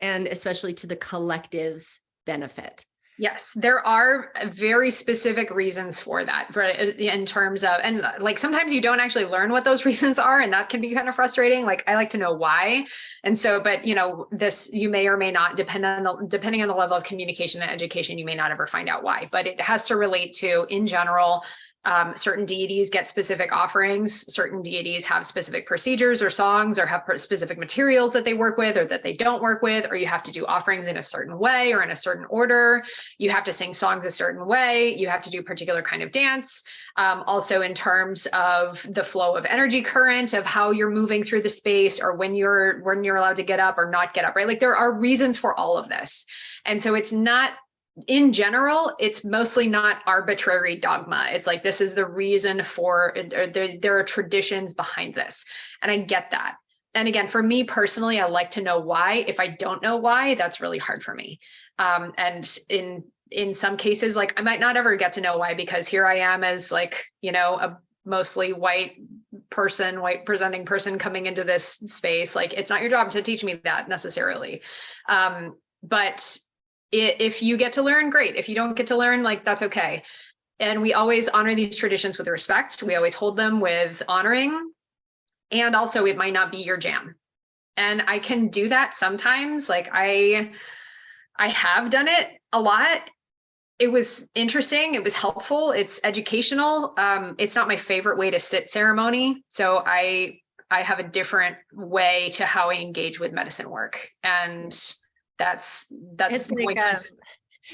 and especially to the collective's benefit. Yes, there are very specific reasons for that, in terms of, and like sometimes you don't actually learn what those reasons are, and that can be kind of frustrating. Like, I like to know why. And so, but this, you may or may not, depending on the level of communication and education, you may not ever find out why, but it has to relate to, in general, certain deities get specific offerings. Certain deities have specific procedures or songs, or have specific materials that they work with or that they don't work with, or you have to do offerings in a certain way or in a certain order. You have to sing songs a certain way. You have to do a particular kind of dance. Also in terms of the flow of energy current, of how you're moving through the space, or when you're allowed to get up or not get up, right? Like, there are reasons for all of this. And so it's not, in general, it's mostly not arbitrary dogma. It's like, this is the reason for it, or there are traditions behind this. And I get that. And again, for me personally, I like to know why. If I don't know why, that's really hard for me. And in some cases, like, I might not ever get to know why, because here I am as like, a mostly white presenting person coming into this space. Like, it's not your job to teach me that necessarily. But if you get to learn, great. If you don't get to learn, like, that's okay. And we always honor these traditions with respect. We always hold them with honoring. And also it might not be your jam. And I can do that sometimes. Like I have done it a lot. It was interesting. It was helpful. It's educational. It's not my favorite way to sit ceremony. So I have a different way to how I engage with medicine work. And that's It's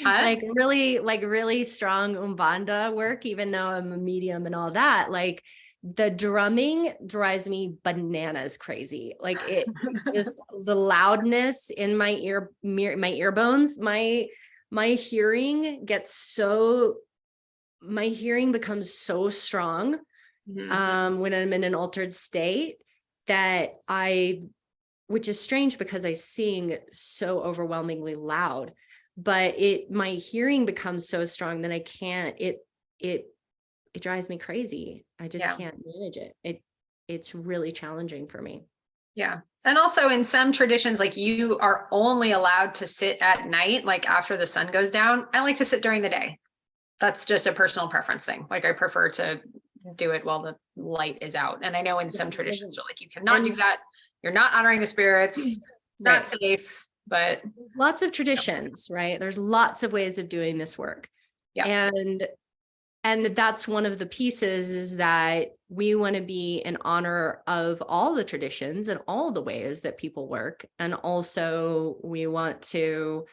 like really strong Umbanda work, even though I'm a medium and all that. Like the drumming drives me bananas crazy. Like it just the loudness in my ear bones, my hearing becomes so strong when I'm in an altered state that which is strange because I sing so overwhelmingly loud, but my hearing becomes so strong that I can't, it drives me crazy. I just can't manage it. It's really challenging for me. Yeah. And also in some traditions, like you are only allowed to sit at night, like after the sun goes down. I like to sit during the day. That's just a personal preference thing. Like I prefer to do it while the light is out. And I know in some traditions they're like, you cannot do that. You're not honoring the spirits. It's not safe, but there's lots of traditions, right? There's lots of ways of doing this work. Yeah. And that's one of the pieces, is that we want to be in honor of all the traditions and all the ways that people work. And also we want to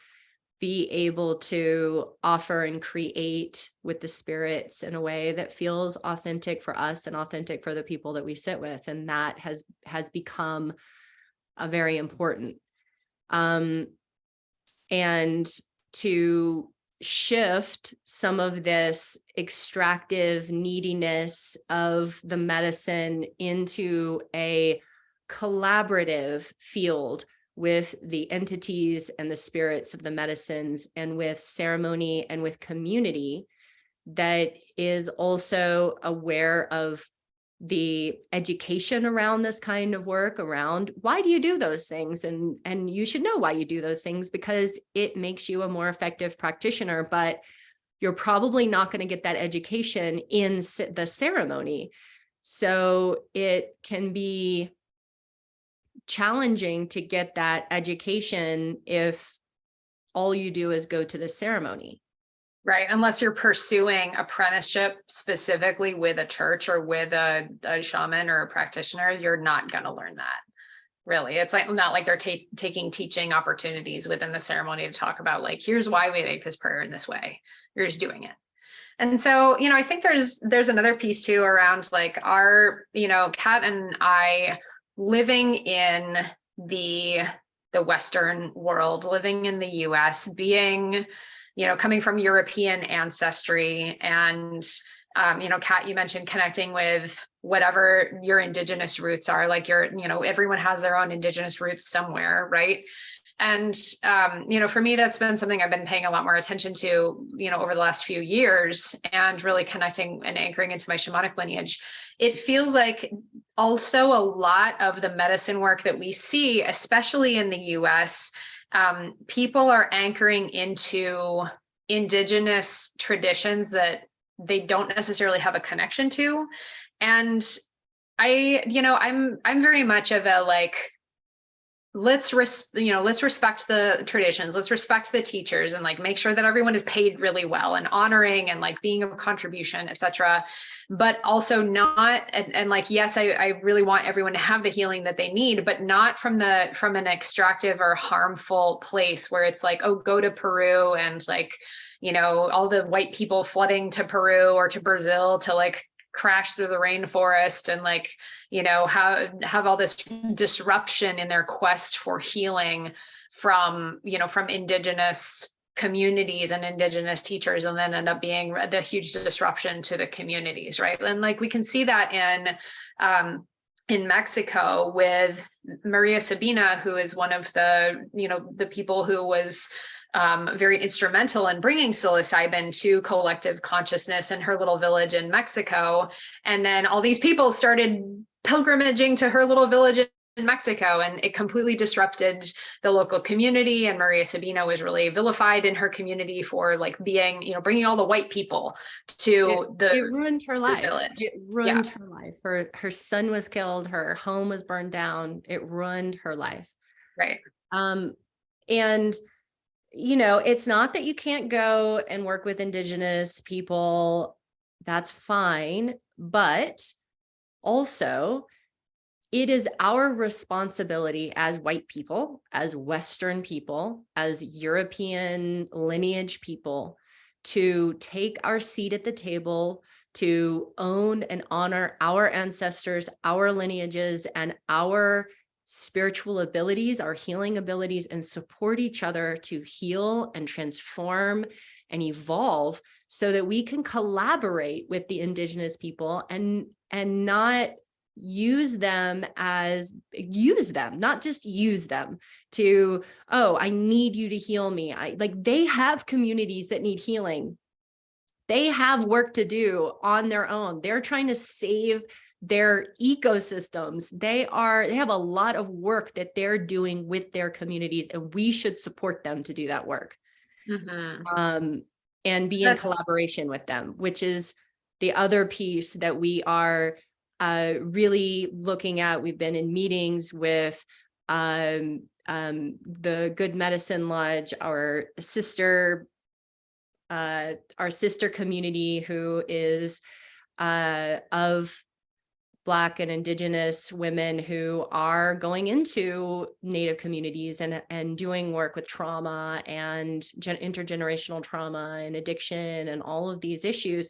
be able to offer and create with the spirits in a way that feels authentic for us and authentic for the people that we sit with. And that has become a very important. And to shift some of this extractive neediness of the medicine into a collaborative field with the entities and the spirits of the medicines, and with ceremony and with community that is also aware of the education around this kind of work, around why do you do those things, and you should know why you do those things because it makes you a more effective practitioner. But you're probably not going to get that education in the ceremony, so it can be challenging to get that education if all you do is go to the ceremony. Right. Unless you're pursuing apprenticeship specifically with a church or with a shaman or a practitioner, you're not going to learn that. Really. It's like not like they're taking teaching opportunities within the ceremony to talk about like, here's why we make this prayer in this way. You're just doing it. And so, I think there's another piece too around like our, Kat and I living in the Western world, living in the US, being coming from European ancestry. And, Kat, you mentioned connecting with whatever your indigenous roots are, like everyone has their own indigenous roots somewhere, right? And, for me, that's been something I've been paying a lot more attention to, over the last few years, and really connecting and anchoring into my shamanic lineage. It feels like also a lot of the medicine work that we see, especially in the US, people are anchoring into indigenous traditions that they don't necessarily have a connection to. And I'm very much of a like, let's respect the traditions, let's respect the teachers, and like make sure that everyone is paid really well and honoring and like being of contribution, etc. But also not, and like, yes, I really want everyone to have the healing that they need, but not from an extractive or harmful place where it's like, oh, go to Peru and like, all the white people flooding to Peru or to Brazil to like crash through the rainforest and like, have all this disruption in their quest for healing from indigenous communities and indigenous teachers, and then end up being the huge disruption to the communities, right? And like we can see that in Mexico with Maria Sabina, who is one of the people who was very instrumental in bringing psilocybin to collective consciousness in her little village in Mexico. And then all these people started pilgrimaging to her little village Mexico, and it completely disrupted the local community. And Maria Sabina was really vilified in her community for like being, bringing all the white people to it ruined her life. village. It ruined her life. Her son was killed. Her home was burned down. It ruined her life. Right. And it's not that you can't go and work with Indigenous people. That's fine. But also, it is our responsibility as white people, as Western people, as European lineage people, to take our seat at the table, to own and honor our ancestors, our lineages, and our spiritual abilities, our healing abilities, and support each other to heal and transform and evolve so that we can collaborate with the Indigenous people and not use them, not just use them to, oh, I need you to heal me. They have communities that need healing. They have work to do on their own. They're trying to save their ecosystems. They have a lot of work that they're doing with their communities, and we should support them to do that work. And be in collaboration with them, which is the other piece that we are really looking at. We've been in meetings with the Good Medicine Lodge, our sister community, who is of Black and Indigenous women who are going into Native communities and doing work with trauma and intergenerational trauma and addiction and all of these issues.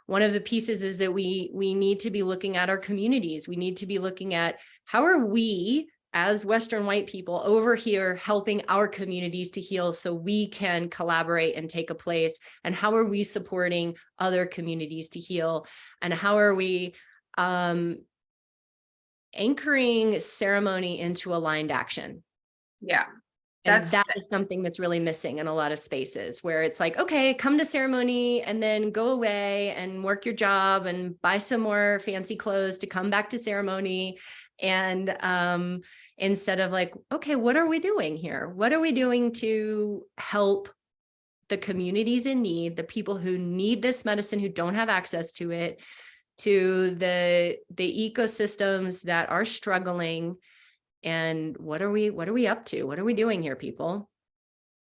One of the pieces is that we need to be looking at our communities. We need to be looking at how are we as Western white people over here helping our communities to heal so we can collaborate and take a place, and how are we supporting other communities to heal, and how are we anchoring ceremony into aligned action. Yeah. And that is something that's really missing in a lot of spaces, where it's like, okay, come to ceremony and then go away and work your job and buy some more fancy clothes to come back to ceremony. And instead of like, okay, what are we doing here? What are we doing to help the communities in need, the people who need this medicine, who don't have access to it, to the ecosystems that are struggling? And what are we up to? What are we doing here, people?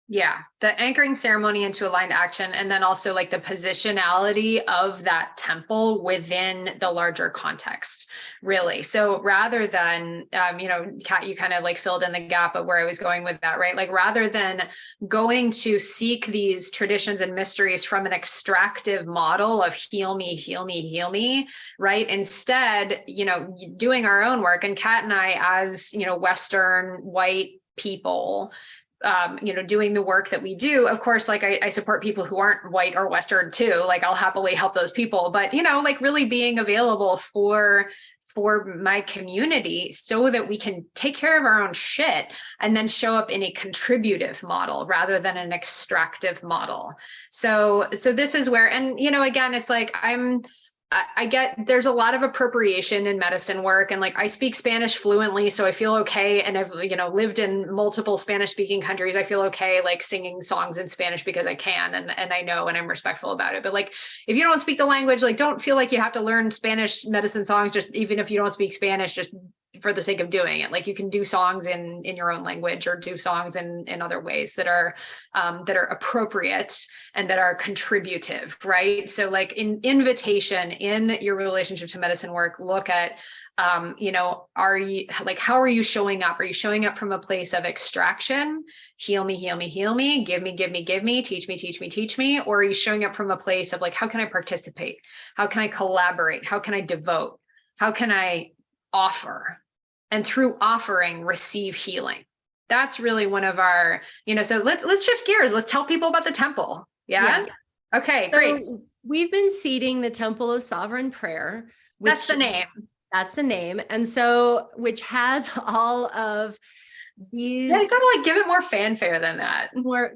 Yeah, the anchoring ceremony into aligned action, and then also like the positionality of that temple within the larger context, really. So rather than, Kat, you kind of like filled in the gap of where I was going with that, right? Like rather than going to seek these traditions and mysteries from an extractive model of heal me, heal me, heal me, right? Instead, doing our own work. And Kat and I, as, Western white people, doing the work that we do, of course, like I support people who aren't white or Western too. Like I'll happily help those people, but like really being available for my community so that we can take care of our own shit and then show up in a contributive model rather than an extractive model. So this is where, and again, it's like I get there's a lot of appropriation in medicine work, and like I speak Spanish fluently, so I feel okay. And I've lived in multiple Spanish speaking countries. I feel okay like singing songs in Spanish because I can, and I know, and I'm respectful about it. But like if you don't speak the language, like don't feel like you have to learn Spanish medicine songs just even if you don't speak Spanish, just for the sake of doing it. Like you can do songs in your own language, or do songs in other ways that are appropriate and that are contributive, right? So like in invitation in your relationship to medicine work, look at how are you showing up? Are you showing up from a place of extraction? Heal me, heal me, heal me, give me, give me, give me, teach me, teach me, teach me. Or are you showing up from a place of like, how can I participate? How can I collaborate? How can I devote? How can I offer? And through offering, receive healing. That's really one of our, so let's shift gears. Let's tell people about the temple. Yeah. Okay, so great. We've been seeding the Temple of Sovereign Prayer. That's the name. That's the name. And so, which has all of these. Yeah, you gotta like give it more fanfare than that. More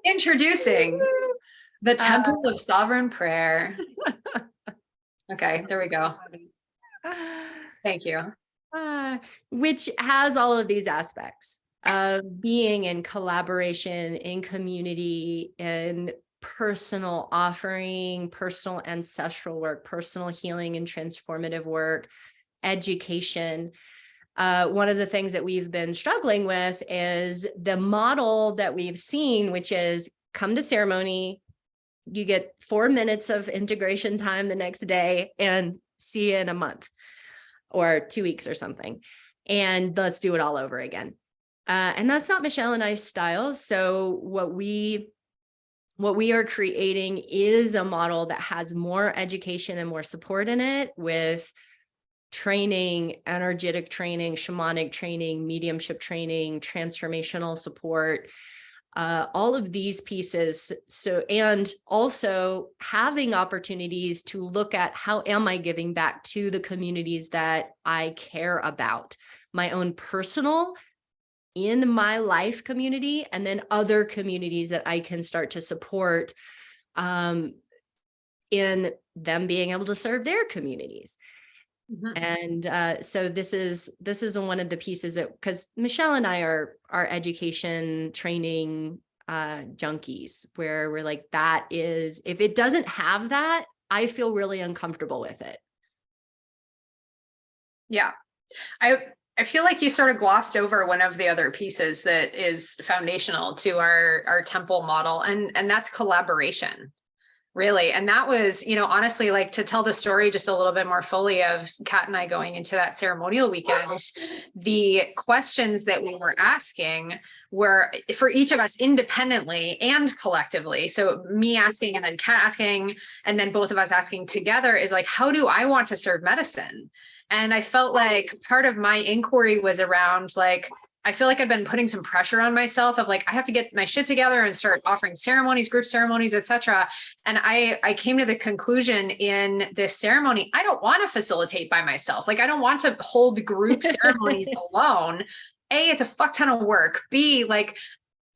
introducing the Temple of Sovereign Prayer. Okay, there we go. Thank you. Which has all of these aspects of being in collaboration, in community, in personal offering, personal ancestral work, personal healing and transformative work, education. One of the things that we've been struggling with is the model that we've seen, which is come to ceremony, you get 4 minutes of integration time the next day, and see you in a month or 2 weeks or something. And let's do it all over again. And that's not Michelle and I's style. So what we are creating is a model that has more education and more support in it, with training, energetic training, shamanic training, mediumship training, transformational support, all of these pieces. So, and also having opportunities to look at how am I giving back to the communities that I care about, my own personal, in my life community, and then other communities that I can start to support in them being able to serve their communities. And so this is one of the pieces that, because Michelle and I are education training junkies, where we're like, that is, if it doesn't have that, I feel really uncomfortable with it. Yeah. I feel like you sort of glossed over one of the other pieces that is foundational to our temple model, and that's collaboration. Really. And that was, honestly, like, to tell the story just a little bit more fully of Kat and I going into that ceremonial weekend, the questions that we were asking were for each of us independently and collectively. So me asking and then Kat asking, and then both of us asking together, is like, how do I want to serve medicine? And I felt like part of my inquiry was around, like, I feel like I've been putting some pressure on myself of like, I have to get my shit together and start offering ceremonies, group ceremonies, etc. And I came to the conclusion in this ceremony, I don't want to facilitate by myself. Like, I don't want to hold group ceremonies alone. A, it's a fuck ton of work. B, like,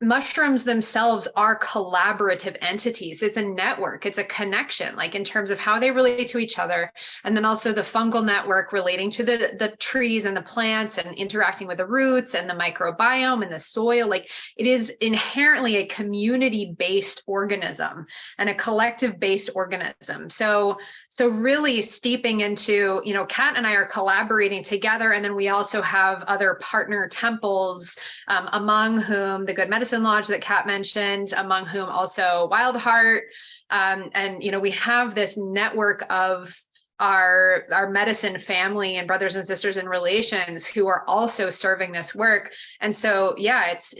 mushrooms themselves are collaborative entities. It's a network, it's a connection, like in terms of how they relate to each other. And then also the fungal network relating to the trees and the plants and interacting with the roots and the microbiome and the soil. Like, it is inherently a community-based organism and a collective-based organism. So really steeping into, Kat and I are collaborating together. And then we also have other partner temples, among whom the Good Medicine Lodge that Kat mentioned, among whom also Wild Heart. And, we have this network of our medicine family and brothers and sisters and relations who are also serving this work. And so, yeah, it's,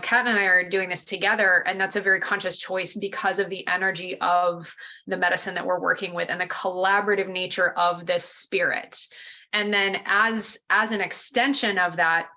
Kat and I are doing this together, and that's a very conscious choice because of the energy of the medicine that we're working with and the collaborative nature of this spirit. And then as an extension of that,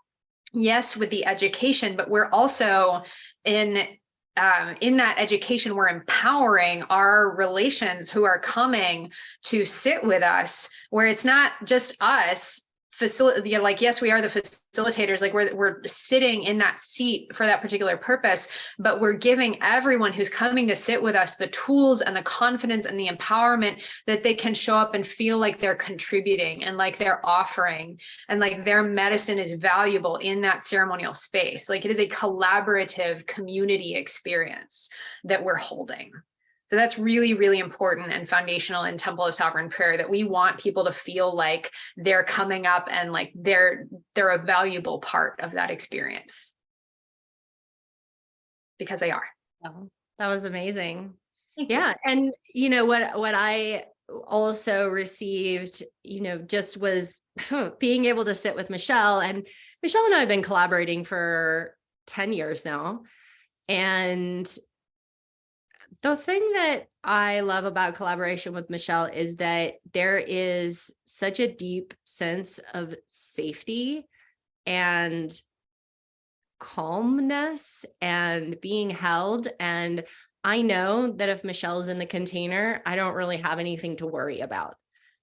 yes, with the education, but we're also in that education, we're empowering our relations who are coming to sit with us, where it's not just us like, yes, we are the facilitators, like we're sitting in that seat for that particular purpose, but we're giving everyone who's coming to sit with us the tools and the confidence and the empowerment that they can show up and feel like they're contributing and like they're offering and like their medicine is valuable in that ceremonial space. Like, it is a collaborative community experience that we're holding. So that's really, really important and foundational in Temple of Sovereign Prayer, that we want people to feel like they're coming up and like they're a valuable part of that experience, because they are. Oh, that was amazing. Yeah. And what I also received, just was being able to sit with Michelle, and Michelle and I have been collaborating for 10 years now. And the thing that I love about collaboration with Michelle is that there is such a deep sense of safety and calmness and being held. And I know that if Michelle's in the container, I don't really have anything to worry about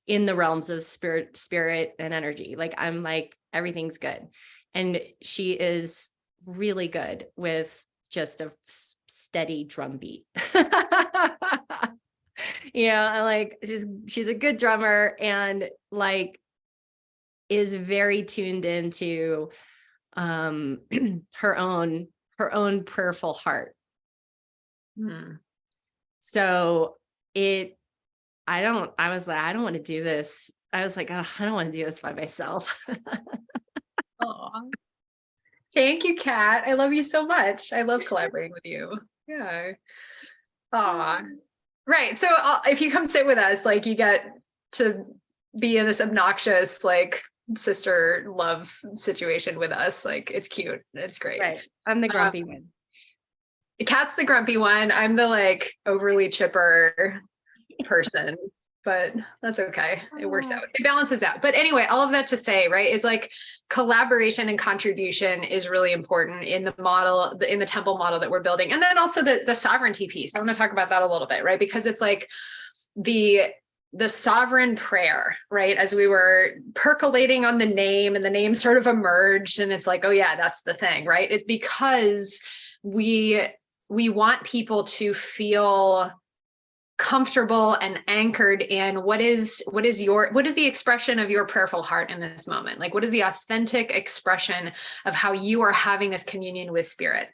in the realms of spirit and energy. Like, I'm like, everything's good. And she is really good with just a steady drum beat. Like, she's a good drummer, and like, is very tuned into her own prayerful heart. So I was like, I don't want to do this. I was like, oh, I don't want to do this by myself. Aw. Thank you, Kat. I love you so much. I love collaborating with you. Yeah. Aw. Right. So if you come sit with us, like you get to be in this obnoxious, like sister love situation with us. Like it's cute. It's great. Right. I'm the grumpy one. Kat's the grumpy one. I'm the like overly chipper person, but that's okay. It works out. It balances out. But anyway, all of that to say, right, is like collaboration and contribution is really important in the model, in the temple model that we're building. And then also the sovereignty piece. I want to talk about that a little bit, right? Because it's like the sovereign prayer, right? As we were percolating on the name and the name sort of emerged and it's like, oh yeah, that's the thing, right? It's because we want people to feel comfortable and anchored in what is the expression of your prayerful heart in this moment? Like, what is the authentic expression of how you are having this communion with spirit?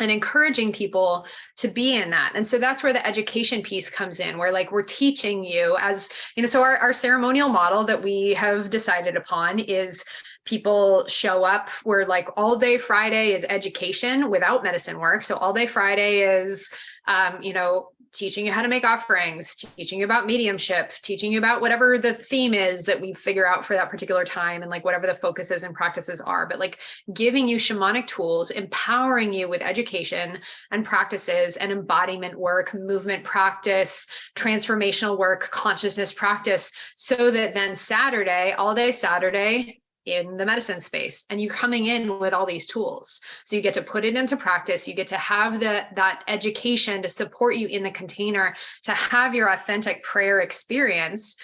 And encouraging people to be in that. And so that's where the education piece comes in, where like we're teaching you as, you know, so our ceremonial model that we have decided upon is people show up. We're like all day Friday is education without medicine work. So all day Friday is, you know, teaching you how to make offerings, teaching you about mediumship, teaching you about whatever the theme is that we figure out for that particular time and like whatever the focuses and practices are, but like giving you shamanic tools, empowering you with education and practices and embodiment work, movement practice, transformational work, consciousness practice, so that then Saturday, all day Saturday, in the medicine space, and you're coming in with all these tools. So you get to put it into practice. You get to have that education to support you in the container, to have your authentic prayer experience.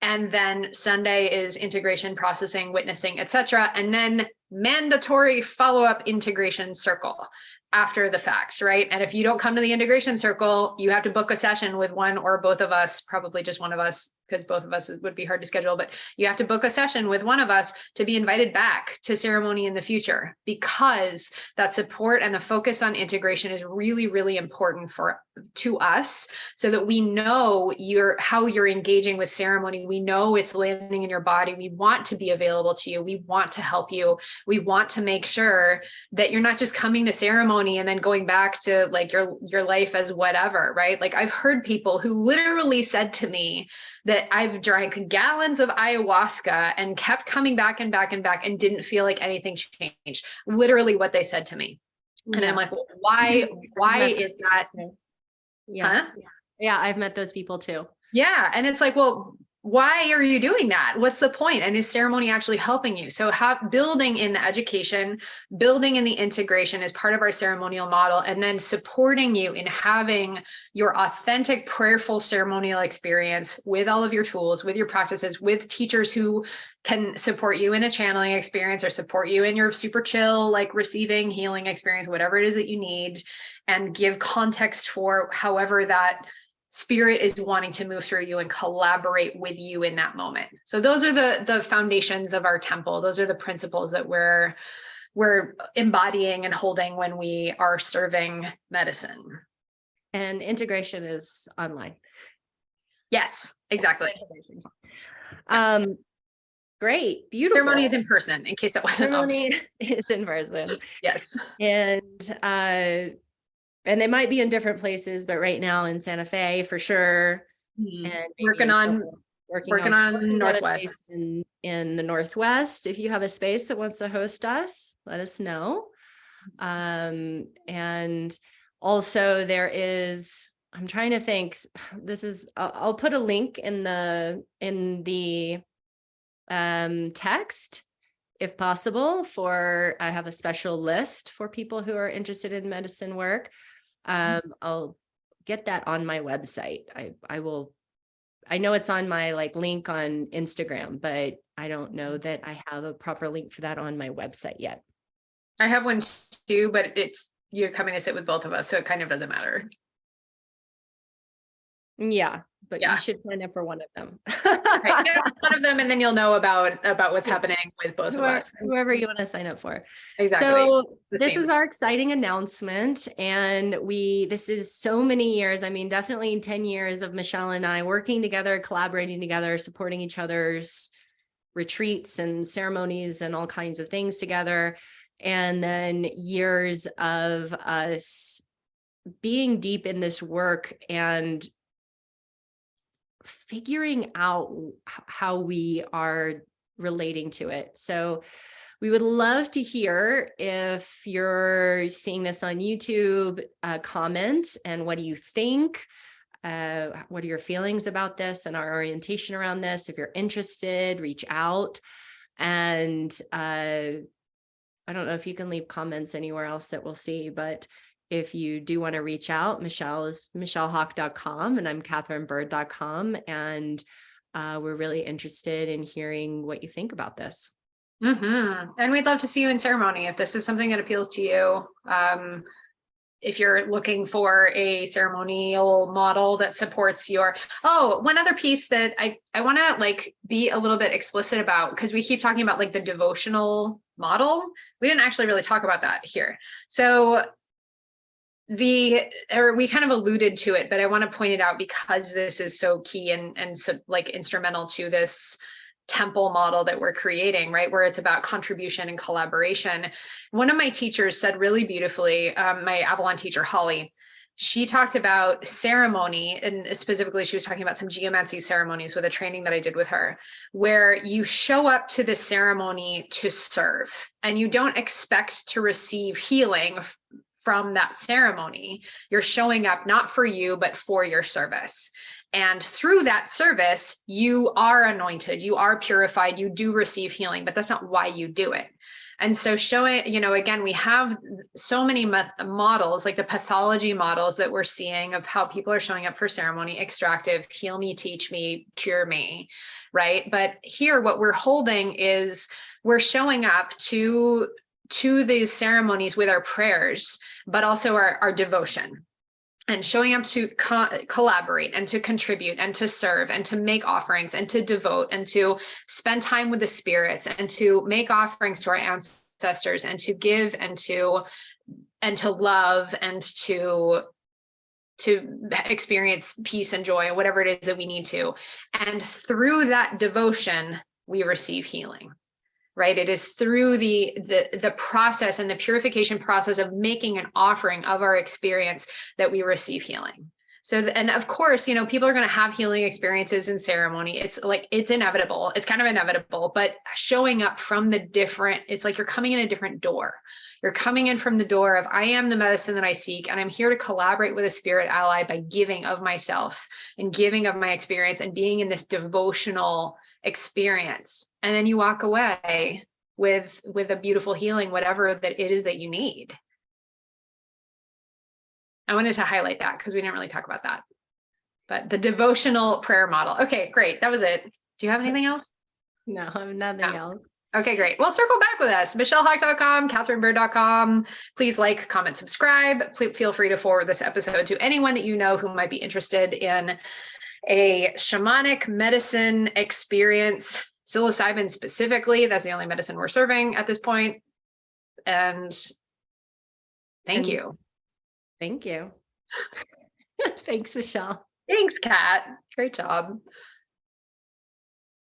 And then Sunday is integration, processing, witnessing, etc. And then mandatory follow-up integration circle after the facts, right? And if you don't come to the integration circle, you have to book a session with one or both of us, probably just one of us, because both of us would be hard to schedule, but you have to book a session with one of us to be invited back to ceremony in the future, because that support and the focus on integration is really, really important to us, so that we know how you're engaging with ceremony. We know it's landing in your body. We want to be available to you. We want to help you. We want to make sure that you're not just coming to ceremony and then going back to like your life as whatever, right? Like I've heard people who literally said to me that I've drank gallons of ayahuasca and kept coming back and back and back and didn't feel like anything changed. Literally what they said to me. And I'm like, well, why is that? Yeah. Huh? Yeah. I've met those people too. Yeah. And it's like, well, why are you doing that? What's the point? And is ceremony actually helping you? So building in the education, building in the integration is part of our ceremonial model, and then supporting you in having your authentic prayerful ceremonial experience with all of your tools, with your practices, with teachers who can support you in a channeling experience or support you in your super chill, like receiving healing experience, whatever it is that you need, and give context for however that spirit is wanting to move through you and collaborate with you in that moment. So those are the foundations of our temple. Those are the principles that we're embodying and holding when we are serving medicine. And integration is online. Yes, exactly. Great, beautiful. Ceremony is in person, in case that wasn't obvious. Ceremony is in person. Yes. And they might be in different places, but right now in Santa Fe for sure. And working on Northwest. In the Northwest. If you have a space that wants to host us, let us know. And also there is, I'm trying to think, I'll put a link in the text if possible, I have a special list for people who are interested in medicine work. I'll get that on my website. I know it's on my like link on Instagram, but I don't know that I have a proper link for that on my website yet. I have one too, but you're coming to sit with both of us, so it kind of doesn't matter. Yeah. but Yeah. you should sign up for one of them. Right. Yeah, one of them, and then you'll know about what's happening with both of us. Whoever you want to sign up for. Exactly. So this is our exciting announcement. And this is so many years. I mean, definitely 10 years of Michelle and I working together, collaborating together, supporting each other's retreats and ceremonies and all kinds of things together. And then years of us being deep in this work and figuring out how we are relating to it. So we would love to hear, if you're seeing this on YouTube, comment, and what do you think? What are your feelings about this and our orientation around this? If you're interested, reach out. And I don't know if you can leave comments anywhere else that we'll see, but if you do want to reach out, Michelle is michellehawk.com and I'm katherinebird.com. And we're really interested in hearing what you think about this. And we'd love to see you in ceremony if this is something that appeals to you. If you're looking for a ceremonial model that supports one other piece that I want to like be a little bit explicit about, because we keep talking about like the devotional model. We didn't actually really talk about that here. So we kind of alluded to it, but I want to point it out because this is so key and so like instrumental to this temple model that we're creating, right? Where it's about contribution and collaboration. One of my teachers said really beautifully, my Avalon teacher, Holly, she talked about ceremony, and specifically she was talking about some geomancy ceremonies with a training that I did with her, where you show up to the ceremony to serve and you don't expect to receive healing from that ceremony. You're showing up not for you, but for your service. And through that service, you are anointed, you are purified, you do receive healing, but that's not why you do it. And so showing, again, we have so many models, like the pathology models that we're seeing of how people are showing up for ceremony: extractive, heal me, teach me, cure me, right? But here, what we're holding is we're showing up to these ceremonies with our prayers, but also our devotion, and showing up to collaborate and to contribute and to serve and to make offerings and to devote and to spend time with the spirits and to make offerings to our ancestors and to give and to love and to experience peace and joy, whatever it is that we need to. And through that devotion, we receive healing. Right? It is through the process and the purification process of making an offering of our experience that we receive healing. So, and of course, people are going to have healing experiences in ceremony. It's inevitable. It's kind of inevitable, but showing up from it's like you're coming in a different door. You're coming in from the door of, I am the medicine that I seek, and I'm here to collaborate with a spirit ally by giving of myself and giving of my experience and being in this devotional experience. And then you walk away with a beautiful healing, whatever that it is that you need. I wanted to highlight that because we didn't really talk about that. But the devotional prayer model. Okay, great. That was it. Do you have anything else? No, I have nothing else. Okay, great. Well, circle back with us. michellehawk.com, katherinebird.com. Please like, comment, subscribe. Feel free to forward this episode to anyone that you know who might be interested in a shamanic medicine experience, psilocybin specifically. That's the only medicine we're serving at this point. And thank you. Thank you. Thanks, Michelle. Thanks, Kat. Great job.